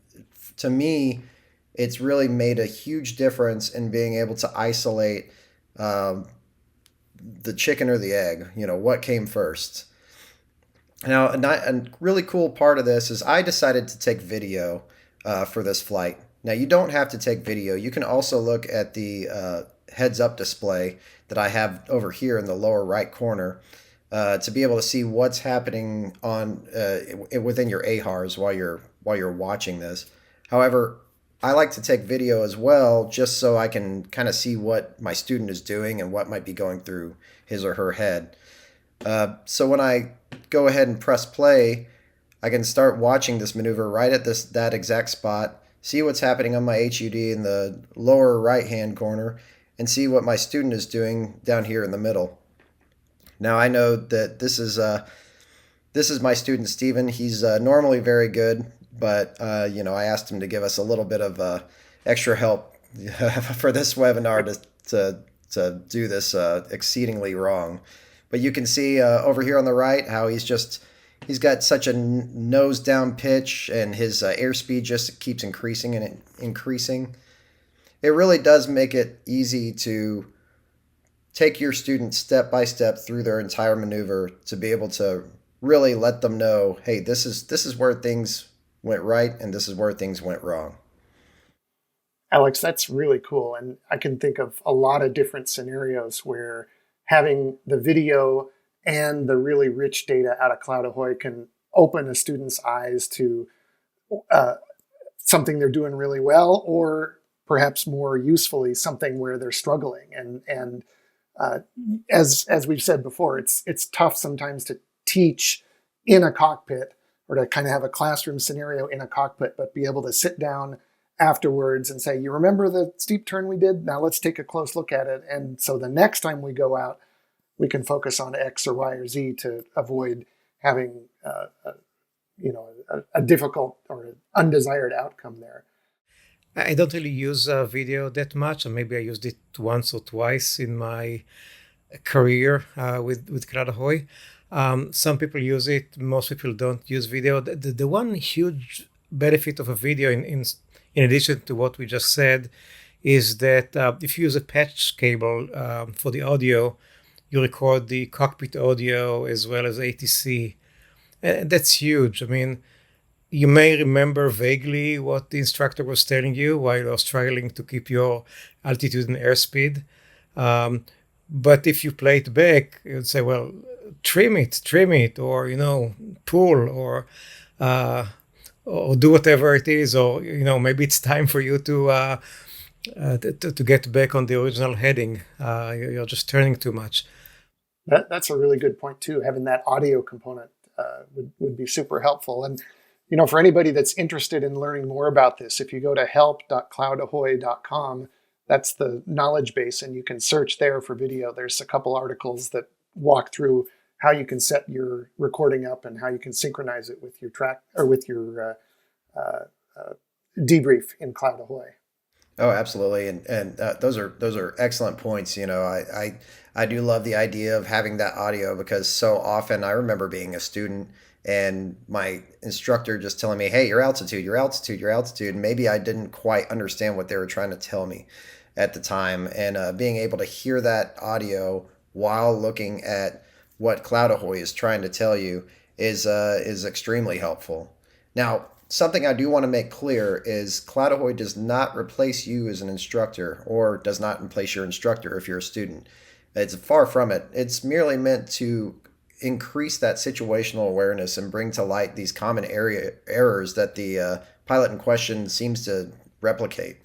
to me, it's really made a huge difference in being able to isolate the chicken or the egg, what came first. Now, a really cool part of this is I decided to take video for this flight. Now, you don't have to take video. You can also look at the heads-up display that I have over here in the lower right corner to be able to see what's happening on within your AHARs while you're watching this. However, I like to take video as well, just so I can kind of see what my student is doing and what might be going through his or her head. So when I go ahead and press play, I can start watching this maneuver right at that exact spot, see what's happening on my HUD in the lower right-hand corner, and see what my student is doing down here in the middle. Now I know that this is my student Steven. He's normally very good, but I asked him to give us a little bit of extra help for this webinar to do this exceedingly wrong. But you can see over here on the right how he's got such a nose down pitch, and his airspeed just keeps increasing and increasing. It really does make it easy to take your student step by step through their entire maneuver to be able to really let them know, hey, this is where things went right and this is where things went wrong. Alex, that's really cool. And I can think of a lot of different scenarios where having the video and the really rich data out of CloudAhoy can open a student's eyes to something they're doing really well, or perhaps more usefully, something where they're struggling. And as we've said before, it's tough sometimes to teach in a cockpit, or to kind of have a classroom scenario in a cockpit, but be able to sit down afterwards and say, you remember the steep turn we did? Now let's take a close look at it. And so the next time we go out, we can focus on X or Y or Z to avoid having a difficult or an undesired outcome there. I don't really use video that much, or maybe I used it once or twice in my career with CloudAhoy. Some people use it. Most people don't use video. The one huge benefit of a video in in addition to what we just said, is that if you use a patch cable for the audio, you record the cockpit audio as well as ATC. And that's huge. I mean, you may remember vaguely what the instructor was telling you while you were struggling to keep your altitude and airspeed. But if you play it back, you'd say, well, trim it, or, pull, or do whatever it is, or, maybe it's time for you to get back on the original heading. You're just turning too much. That's a really good point too. Having that audio component would be super helpful. And for anybody that's interested in learning more about this, if you go to help.cloudahoy.com, that's the knowledge base, and you can search there for video. There's a couple articles that walk through how you can set your recording up and how you can synchronize it with your track or with your debrief in CloudAhoy. Oh, absolutely, and those are excellent points. I do love the idea of having that audio, because so often I remember being a student and my instructor just telling me, hey, your altitude, and maybe I didn't quite understand what they were trying to tell me at the time. And being able to hear that audio while looking at what CloudAhoy is trying to tell you is extremely helpful. Now, something I do want to make clear is CloudAhoy does not replace you as an instructor, or does not replace your instructor if you're a student. It's far from it. It's merely meant to increase that situational awareness and bring to light these common errors that the pilot in question seems to replicate.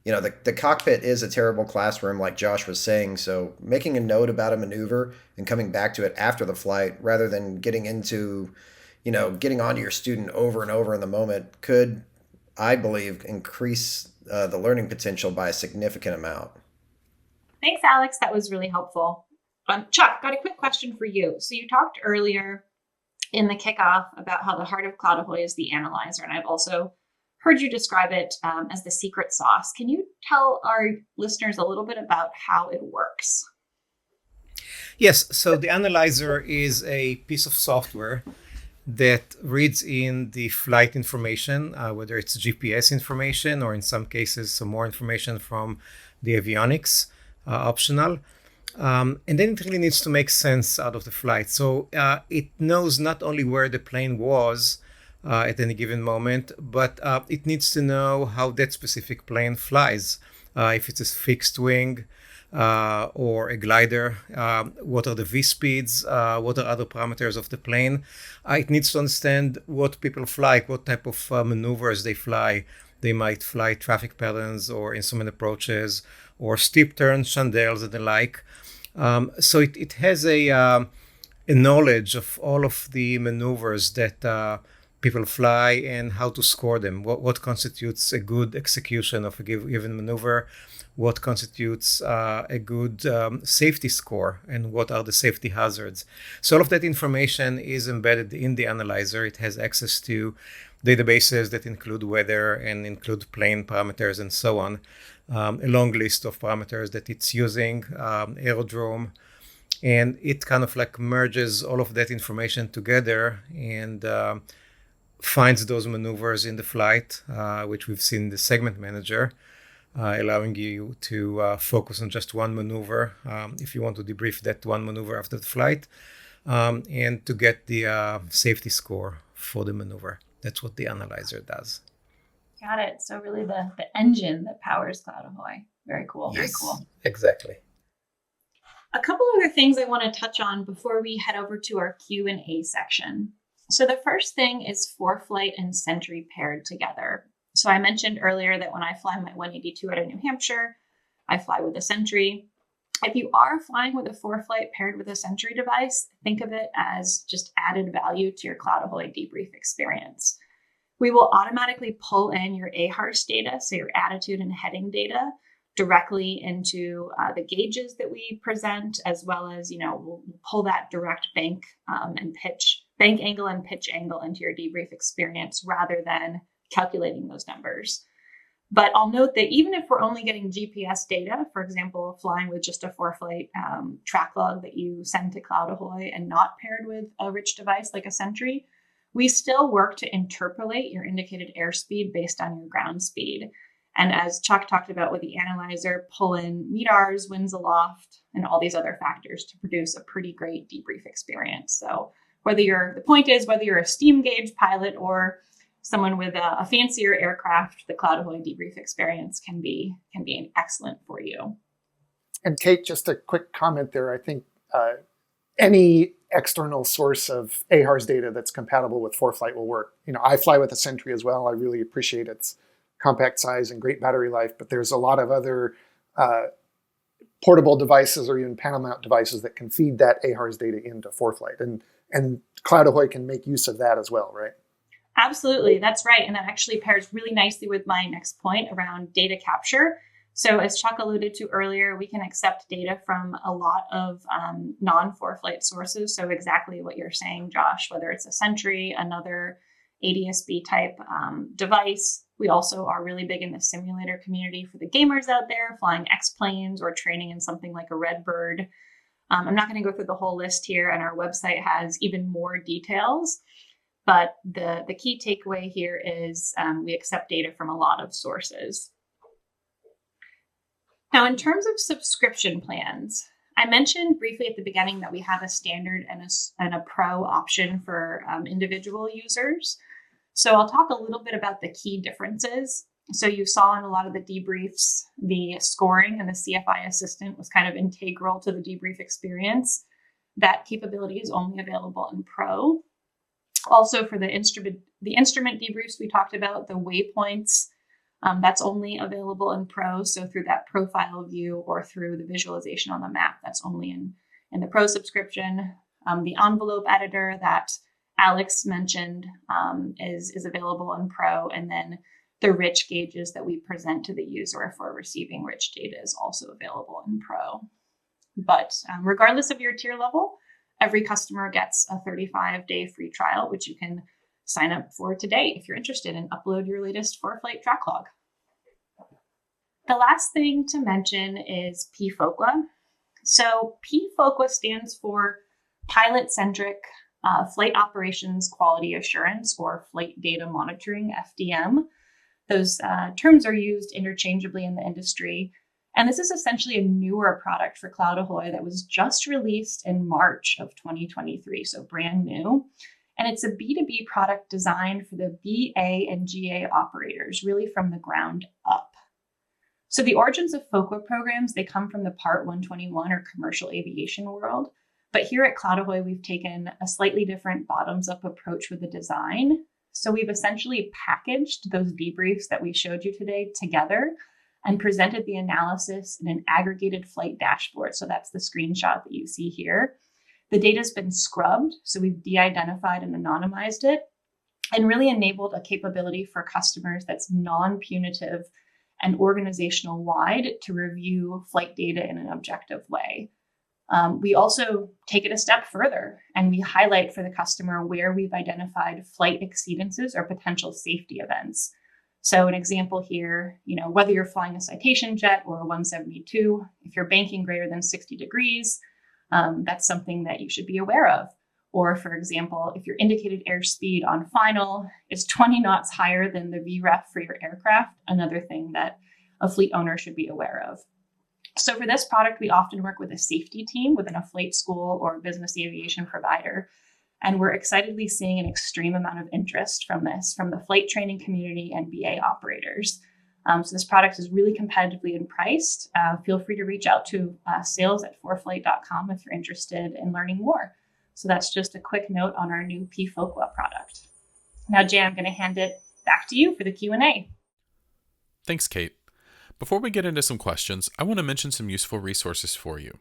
The cockpit is a terrible classroom, like Josh was saying, so making a note about a maneuver and coming back to it after the flight, rather than getting onto your student over and over in the moment, could, I believe, increase the learning potential by a significant amount. Thanks, Alex. That was really helpful. Chuck, got a quick question for you. So you talked earlier in the kickoff about how the heart of CloudAhoy is the analyzer, and I've also heard you describe it as the secret sauce. Can you tell our listeners a little bit about how it works? Yes. So the analyzer is a piece of software that reads in the flight information, whether it's GPS information or in some cases some more information from the avionics, optional. And then it really needs to make sense out of the flight. So it knows not only where the plane was at any given moment, but it needs to know how that specific plane flies. If it's a fixed wing or a glider, what are the V speeds, what are other parameters of the plane. It needs to understand what people fly, what type of maneuvers they fly. They might fly traffic patterns or instrument approaches or steep turns, chandelles, and the like. So it has a knowledge of all of the maneuvers that people fly and how to score them. What constitutes a good execution of a given maneuver? What constitutes a good safety score, and what are the safety hazards? So all of that information is embedded in the analyzer. It has access to databases that include weather and include plane parameters and so on. A long list of parameters that it's using, aerodrome, and it kind of like merges all of that information together and finds those maneuvers in the flight, which we've seen in the segment manager, allowing you to focus on just one maneuver if you want to debrief that one maneuver after the flight, and to get the safety score for the maneuver. That's what the analyzer does. Got it. So really the engine that powers CloudAhoy. Very cool. Yes, very cool. Exactly. A couple other things I want to touch on before we head over to our Q&A section. So the first thing is ForeFlight and Sentry paired together. So I mentioned earlier that when I fly my 182 out of New Hampshire, I fly with a Sentry. If you are flying with a ForeFlight paired with a Sentry device, think of it as just added value to your CloudAhoy debrief experience. We will automatically pull in your AHARS data, so your attitude and heading data, directly into the gauges that we present, as well as, we'll pull that direct bank angle and pitch angle into your debrief experience rather than calculating those numbers. But I'll note that even if we're only getting GPS data, for example, flying with just a ForeFlight track log that you send to CloudAhoy and not paired with a rich device like a Sentry, we still work to interpolate your indicated airspeed based on your ground speed. And as Chuck talked about with the analyzer, pull in METARs, winds aloft, and all these other factors to produce a pretty great debrief experience. So the point is whether you're a steam gauge pilot or someone with a fancier aircraft, the CloudAhoy debrief experience can be excellent for you. And Kate, just a quick comment there. I think any external source of AHRS data that's compatible with ForeFlight will work. I fly with a Sentry as well. I really appreciate its compact size and great battery life, but there's a lot of other portable devices or even panel mount devices that can feed that AHRS data into ForeFlight, and CloudAhoy can make use of that as well, right? Absolutely, that's right. And that actually pairs really nicely with my next point around data capture. So as Chuck alluded to earlier, we can accept data from a lot of non-ForeFlight sources. So exactly what you're saying, Josh, whether it's a Sentry, another ADS-B type device. We also are really big in the simulator community for the gamers out there, flying X-planes or training in something like a Redbird. I'm not going to go through the whole list here, and our website has even more details. But the key takeaway here is we accept data from a lot of sources. Now, in terms of subscription plans, I mentioned briefly at the beginning that we have a standard and a pro option for individual users. So I'll talk a little bit about the key differences. So you saw in a lot of the debriefs, the scoring and the CFI assistant was kind of integral to the debrief experience. That capability is only available in Pro. Also for the instrument debriefs we talked about, the waypoints, that's only available in Pro. So through that profile view or through the visualization on the map, that's only in the Pro subscription. The envelope editor that Alex mentioned is available in Pro. And then the rich gauges that we present to the user if we're receiving rich data is also available in Pro. But regardless of your tier level, every customer gets a 35-day free trial, which you can sign up for today if you're interested and upload your latest ForeFlight track log. The last thing to mention is PFOCA. So PFOCA stands for Pilot-Centric Flight Operations Quality Assurance, or Flight Data Monitoring, FDM. Those terms are used interchangeably in the industry. And this is essentially a newer product for CloudAhoy that was just released in March of 2023, so brand new. And it's a B2B product designed for the BA and GA operators, really from the ground up. So the origins of FOCA programs, they come from the Part 121 or commercial aviation world. But here at CloudAhoy, we've taken a slightly different bottoms-up approach with the design. So we've essentially packaged those debriefs that we showed you today together and presented the analysis in an aggregated flight dashboard. So that's the screenshot that you see here. The data's been scrubbed, so we've de-identified and anonymized it, and really enabled a capability for customers that's non-punitive and organizational wide to review flight data in an objective way. We also take it a step further and we highlight for the customer where we've identified flight exceedances or potential safety events. So an example here, whether you're flying a Citation jet or a 172, if you're banking greater than 60 degrees, that's something that you should be aware of. Or for example, if your indicated airspeed on final is 20 knots higher than the VREF for your aircraft, another thing that a fleet owner should be aware of. So for this product, we often work with a safety team within a flight school or business aviation provider. And we're excitedly seeing an extreme amount of interest from the flight training community and BA operators. So this product is really competitively priced. Feel free to reach out to sales@foreflight.com if you're interested in learning more. So that's just a quick note on our new PFOCA product. Now, Jay, I'm going to hand it back to you for the Q&A. Thanks, Kate. Before we get into some questions, I want to mention some useful resources for you.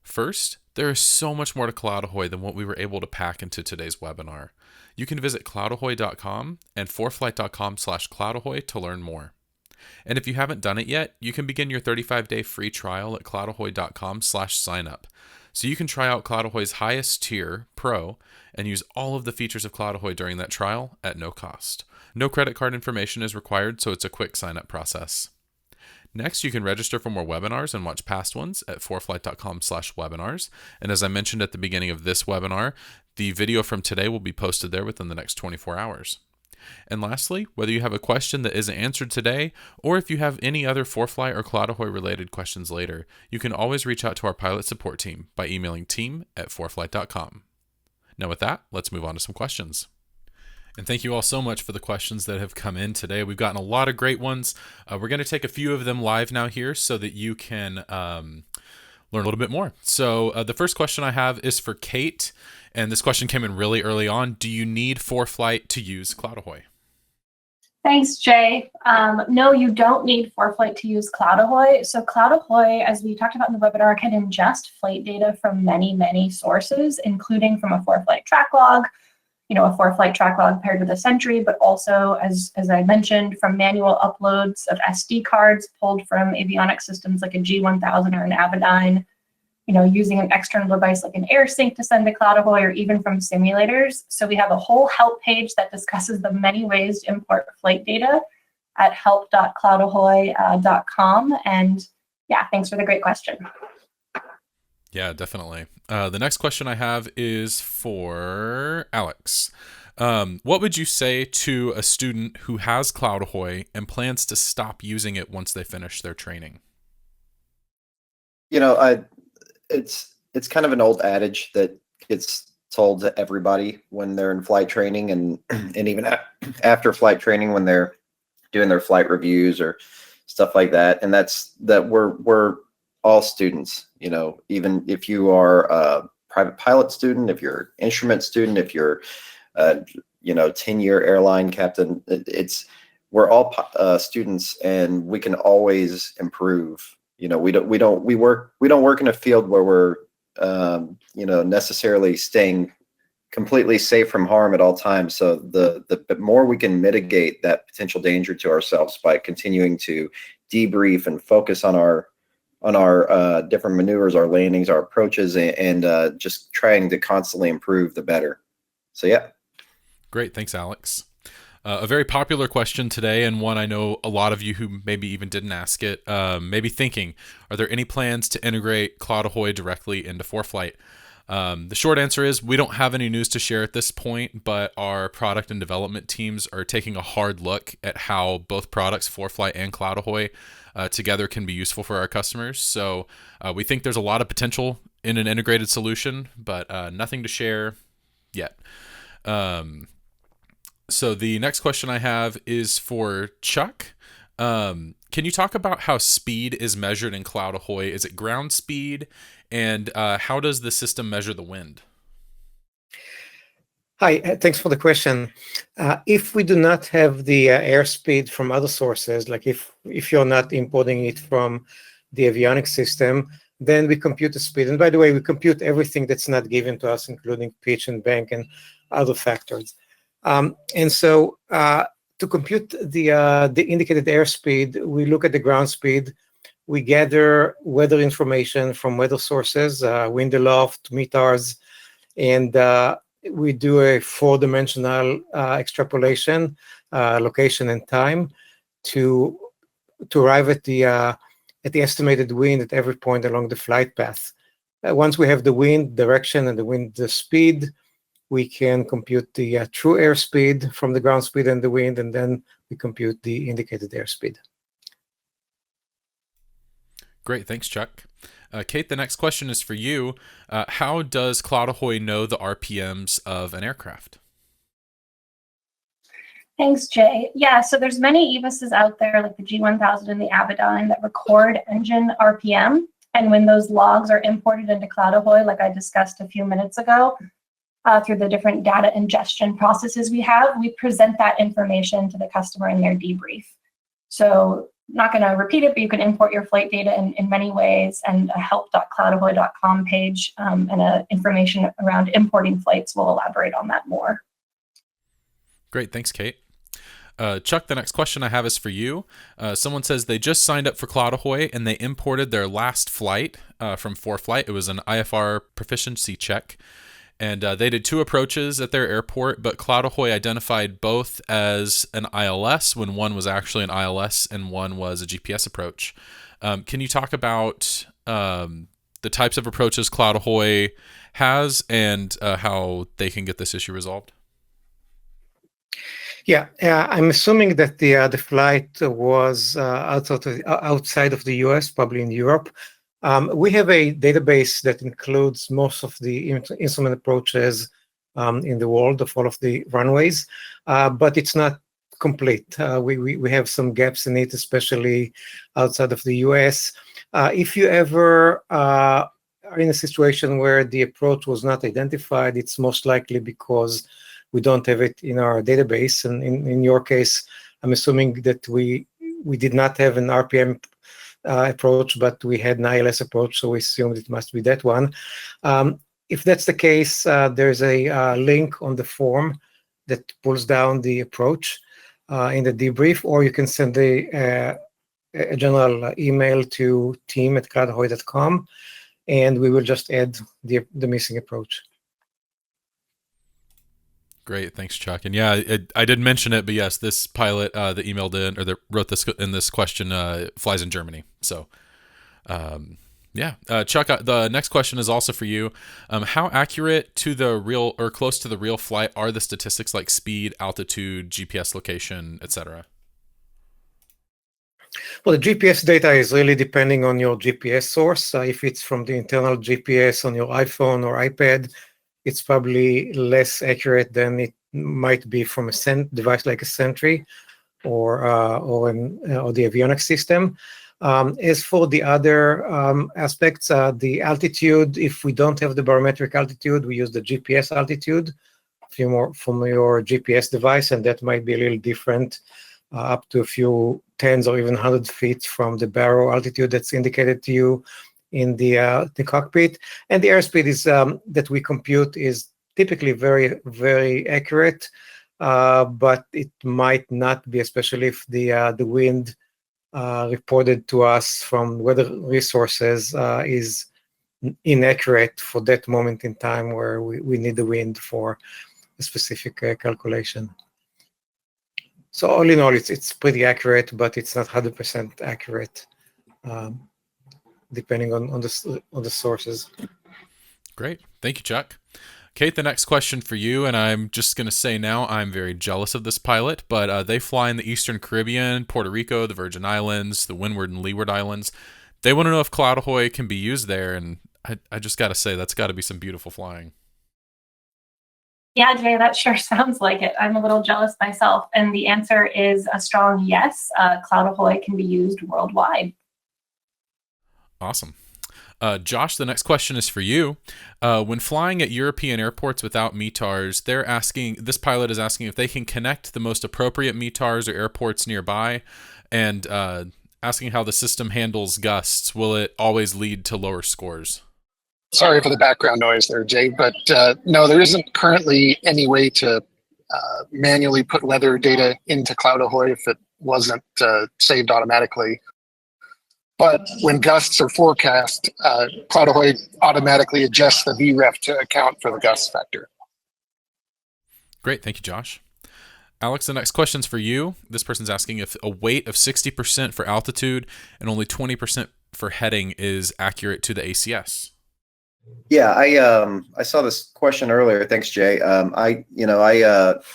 First, there is so much more to CloudAhoy than what we were able to pack into today's webinar. You can visit cloudahoy.com and foreflight.com/cloudahoy to learn more. And if you haven't done it yet, you can begin your 35-day free trial at cloudahoy.com/signup. So you can try out CloudAhoy's highest tier, Pro, and use all of the features of CloudAhoy during that trial at no cost. No credit card information is required, so it's a quick sign-up process. Next, you can register for more webinars and watch past ones at foreflight.com/webinars. And as I mentioned at the beginning of this webinar, the video from today will be posted there within the next 24 hours. And lastly, whether you have a question that isn't answered today, or if you have any other ForeFlight or CloudAhoy related questions later, you can always reach out to our pilot support team by emailing team@foreflight.com. Now with that, let's move on to some questions. And thank you all so much for the questions that have come in today. We've gotten a lot of great ones. We're going to take a few of them live now here so that you can learn a little bit more. So the first question I have is for Kate. And this question came in really early on. Do you need ForeFlight to use CloudAhoy? Thanks, Jay. No, you don't need ForeFlight to use CloudAhoy. So CloudAhoy, as we talked about in the webinar, can ingest flight data from many, many sources, including from a ForeFlight track log, a ForeFlight track log paired with a Sentry, but also, as I mentioned, from manual uploads of SD cards pulled from avionics systems like a G1000 or an Avidyne, using an external device like an AirSync to send to CloudAhoy, or even from simulators. So we have a whole help page that discusses the many ways to import flight data at help.cloudahoy.com. And yeah, thanks for the great question. Yeah, definitely. The next question I have is for Alex. What would you say to a student who has CloudAhoy and plans to stop using it once they finish their training? It's kind of an old adage that gets told to everybody when they're in flight training, and even after flight training when they're doing their flight reviews or stuff like that. And that's that we're all students, even if you are a private pilot student, if you're an instrument student, if you're 10-year airline captain, we're all students, and we can always improve. We don't work in a field where we're necessarily staying completely safe from harm at all times. So the more we can mitigate that potential danger to ourselves by continuing to debrief and focus on our different maneuvers, our landings, our approaches, and just trying to constantly improve, the better. So yeah. Great, thanks, Alex. A very popular question today, and one I know a lot of you who maybe even didn't ask it, may be thinking, are there any plans to integrate CloudAhoy directly into ForeFlight? The short answer is we don't have any news to share at this point, but our product and development teams are taking a hard look at how both products, ForeFlight and CloudAhoy, together can be useful for our customers. So we think there's a lot of potential in an integrated solution, but nothing to share yet. So the next question I have is for Chuck. Can you talk about how speed is measured in CloudAhoy? Is it ground speed? And how does the system measure the wind? Hi, thanks for the question. If we do not have the airspeed from other sources, like if you're not importing it from the avionics system, then we compute the speed. And by the way, we compute everything that's not given to us, including pitch and bank and other factors. And so to compute the indicated airspeed, we look at the ground speed. We gather weather information from weather sources, wind aloft, METARs, and we do a 4-dimensional extrapolation, location and time, to arrive at the estimated wind at every point along the flight path. Once we have the wind direction and the wind speed, we can compute the true airspeed from the ground speed and the wind, and then we compute the indicated airspeed. Great, thanks, Chuck. Kate, the next question is for you. How does CloudAhoy know the RPMs of an aircraft? Thanks, Jay. Yeah, so there's many EVISs out there, like the G1000 and the Avidyne, that record engine RPM. And when those logs are imported into CloudAhoy, like I discussed a few minutes ago, through the different data ingestion processes we have, we present that information to the customer in their debrief. So not going to repeat it, but you can import your flight data in many ways, and a help.cloudahoy.com page and information around importing flights will elaborate on that more. Great, thanks, Kate. Chuck, the next question I have is for you. Someone says they just signed up for CloudAhoy and they imported their last flight from ForeFlight. It was an IFR proficiency check. And they did 2 approaches at their airport, but CloudAhoy identified both as an ILS when one was actually an ILS and one was a GPS approach. Can you talk about the types of approaches CloudAhoy has and how they can get this issue resolved? Yeah, I'm assuming that the flight was outside of the US, probably in Europe. We have a database that includes most of the instrument approaches in the world of all of the runways, but it's not complete. We have some gaps in it, especially outside of the US. If you ever are in a situation where the approach was not identified, it's most likely because we don't have it in our database. And in your case, I'm assuming that we did not have an RPM approach, but we had an ILS approach, so we assumed it must be that one. If that's the case, there's a link on the form that pulls down the approach in the debrief, or you can send a general email to team@cloudahoy.com, and we will just add the missing approach. Great, thanks, Chuck. And yeah, I did mention it, but yes, this pilot that emailed in or that wrote this in this question flies in Germany. So, Chuck, the next question is also for you. How accurate to the real or close to the real flight are the statistics like speed, altitude, GPS location, etc.? Well, the GPS data is really depending on your GPS source. If it's from the internal GPS on your iPhone or iPad, it's probably less accurate than it might be from a device like a Sentry or the avionics system. As for the other aspects, the altitude, if we don't have the barometric altitude, we use the GPS altitude from your GPS device, and that might be a little different, up to a few tens or even 100 feet from the baro altitude that's indicated to you in the cockpit. And the airspeed is that we compute is typically very, very accurate, but it might not be, especially if the wind reported to us from weather resources is inaccurate for that moment in time where we need the wind for a specific calculation. So all in all, it's pretty accurate, but it's not 100% accurate, depending on the sources. Great. Thank you, Chuck. Kate, the next question for you, and I'm just going to say now I'm very jealous of this pilot, but they fly in the Eastern Caribbean, Puerto Rico, the Virgin Islands, the Windward and Leeward Islands. They want to know if CloudAhoy can be used there, and I just got to say, that's got to be some beautiful flying. Yeah, Jay, that sure sounds like it. I'm a little jealous myself. And the answer is a strong yes. CloudAhoy can be used worldwide. Awesome. Josh, the next question is for you. When flying at European airports without METARs, this pilot is asking if they can connect the most appropriate METARs or airports nearby, and asking how the system handles gusts. Will it always lead to lower scores? Sorry for the background noise there, Jay, but no, there isn't currently any way to manually put weather data into CloudAhoy if it wasn't saved automatically. But when gusts are forecast, CloudAhoy automatically adjusts the VREF to account for the gust factor. Great, thank you, Josh. Alex, the next question's for you. This person's asking if a weight of 60% for altitude and only 20% for heading is accurate to the ACS. Yeah, I saw this question earlier. Thanks, Jay. I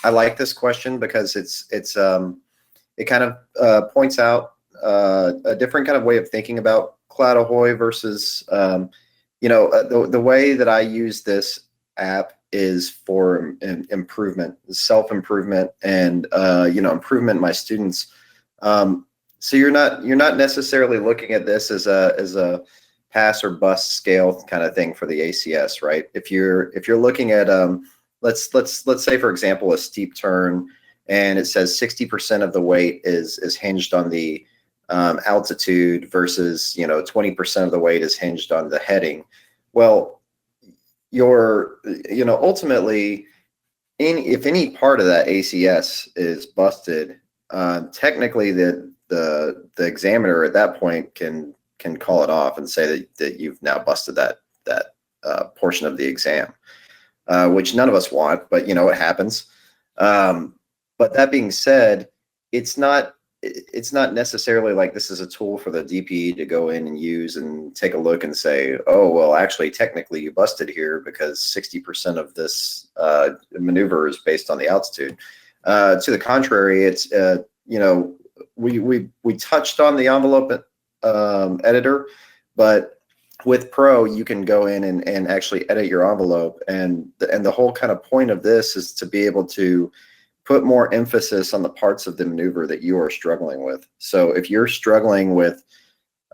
like this question because it kind of points out a different kind of way of thinking about CloudAhoy versus the way that I use this app is for improvement, self-improvement, and improvement in my students. So you're not necessarily looking at this as a pass or bust scale kind of thing for the ACS, right? If you're looking at let's say, for example, a steep turn, and it says 60% of the weight is hinged on the altitude versus 20% of the weight is hinged on the heading. Well, ultimately, if any part of that ACS is busted, technically the examiner at that point can call it off and say that you've now busted that portion of the exam. which none of us want, but it happens. But that being said, it's not necessarily like this is a tool for the DPE to go in and use and take a look and say, oh, well, actually, technically you busted here because 60% of this maneuver is based on the altitude. To the contrary, it's, we touched on the envelope editor, but with Pro, you can go in and actually edit your envelope. And the whole kind of point of this is to be able to put more emphasis on the parts of the maneuver that you are struggling with. So if you're struggling with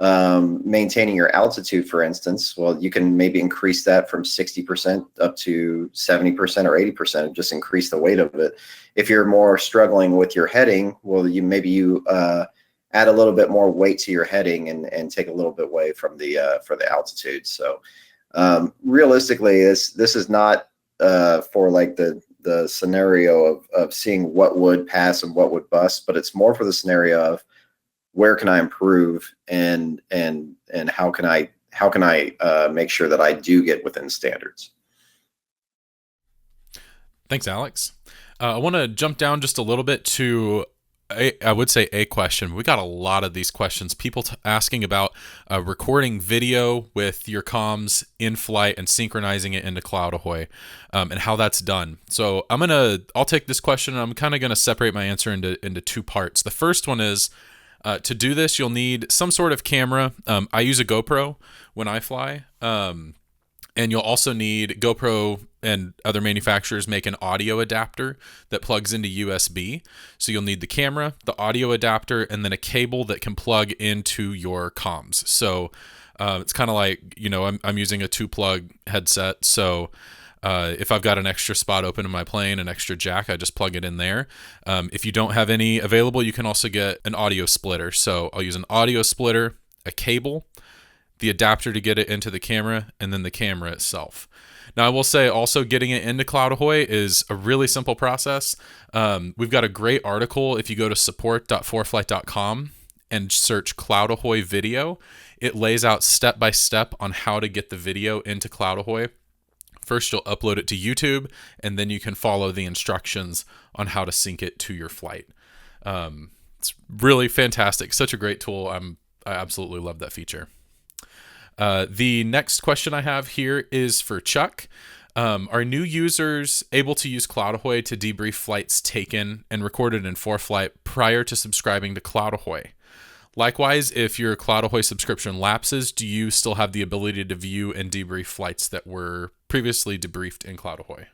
maintaining your altitude, for instance, well, you can maybe increase that from 60% up to 70% or 80%, and just increase the weight of it. If you're more struggling with your heading, well, you add a little bit more weight to your heading and take a little bit away from for the altitude. So realistically, this is not for like the scenario of seeing what would pass and what would bust, but it's more for the scenario of where can I improve and how can I make sure that I do get within standards. Thanks, Alex. I want to jump down just a little bit to I would say a question. We got a lot of these questions. People asking about recording video with your comms in flight and synchronizing it into CloudAhoy, and how that's done. So I'll take this question and I'm kind of going to separate my answer into two parts. The first one is to do this, you'll need some sort of camera. I use a GoPro when I fly. And you'll also need GoPro and other manufacturers make an audio adapter that plugs into USB. So you'll need the camera, the audio adapter, and then a cable that can plug into your comms. So it's kind of like, I'm using a 2-plug headset. So if I've got an extra spot open in my plane, an extra jack, I just plug it in there. If you don't have any available, you can also get an audio splitter. So I'll use an audio splitter, a cable, the adapter to get it into the camera, and then the camera itself. Now, I will say also getting it into CloudAhoy is a really simple process. We've got a great article. If you go to support.foreflight.com and search CloudAhoy video, it lays out step-by-step on how to get the video into CloudAhoy. First, you'll upload it to YouTube, and then you can follow the instructions on how to sync it to your flight. It's really fantastic. Such a great tool. I absolutely love that feature. The next question I have here is for Chuck. Are new users able to use CloudAhoy to debrief flights taken and recorded in ForeFlight prior to subscribing to CloudAhoy? Likewise, if your CloudAhoy subscription lapses, do you still have the ability to view and debrief flights that were previously debriefed in CloudAhoy?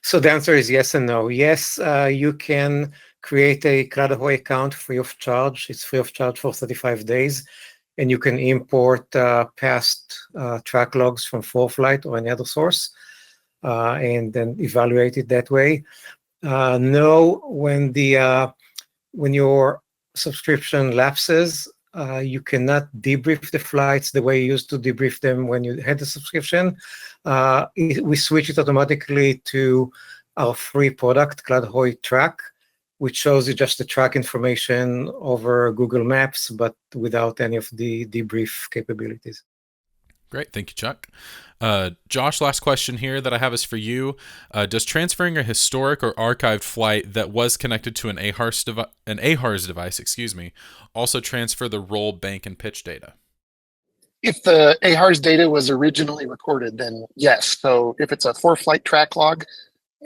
So the answer is yes and no. Yes, you can create a CloudAhoy account free of charge. It's free of charge for 35 days. And you can import past track logs from ForeFlight or any other source and then evaluate it that way. No, when your subscription lapses, you cannot debrief the flights the way you used to debrief them when you had the subscription. We switch it automatically to our free product, CloudAhoy Track, which shows you just the track information over Google Maps, but without any of the debrief capabilities. Great. Thank you, Chuck. Josh, last question here that I have is for you. Does transferring a historic or archived flight that was connected to an AHRS device, also transfer the roll, bank, and pitch data? If the AHRS data was originally recorded, then yes. So if it's a ForeFlight track log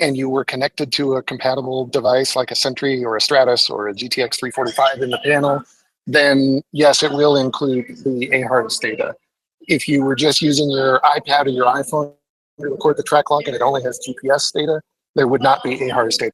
and you were connected to a compatible device like a Sentry or a Stratus or a GTX 345 in the panel, then yes, it will include the AHRS data. If you were just using your iPad or your iPhone to record the track log and it only has GPS data, there would not be AHRS data.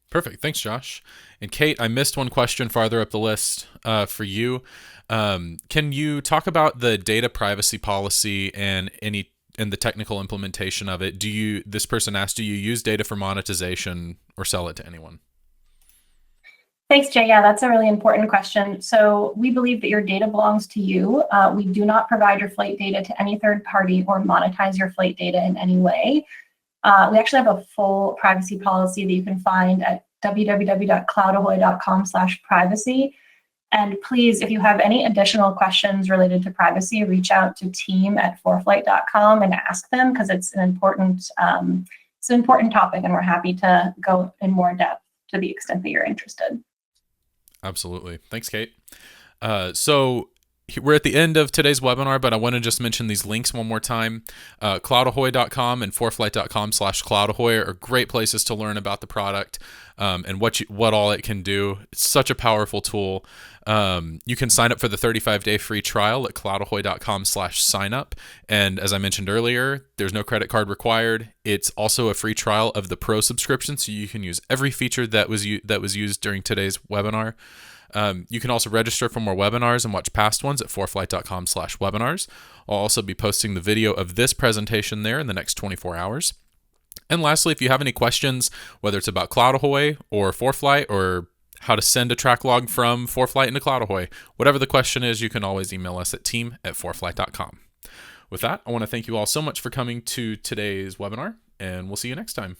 Perfect. Thanks, Josh. And Kate, I missed one question farther up the list for you. Can you talk about the data privacy policy and the technical implementation of it? This person asked, do you use data for monetization or sell it to anyone? Thanks, Jay. Yeah, that's a really important question. So we believe that your data belongs to you. We do not provide your flight data to any third party or monetize your flight data in any way. We actually have a full privacy policy that you can find at www.cloudahoy.com/privacy. And please, if you have any additional questions related to privacy, reach out to team@foreflight.com and ask them, because it's an important topic, and we're happy to go in more depth to the extent that you're interested. Absolutely. Thanks, Kate. So we're at the end of today's webinar, but I want to just mention these links one more time. CloudAhoy.com and ForeFlight.com/CloudAhoy are great places to learn about the product and what all it can do. It's such a powerful tool. You can sign up for the 35-day free trial at CloudAhoy.com/signup. And as I mentioned earlier, there's no credit card required. It's also a free trial of the Pro subscription, so you can use every feature that was used during today's webinar. You can also register for more webinars and watch past ones at foreflight.com/webinars. I'll also be posting the video of this presentation there in the next 24 hours. And lastly, if you have any questions, whether it's about CloudAhoy or ForeFlight or how to send a track log from ForeFlight into CloudAhoy, whatever the question is, you can always email us at team@foreflight.com. With that, I want to thank you all so much for coming to today's webinar, and we'll see you next time.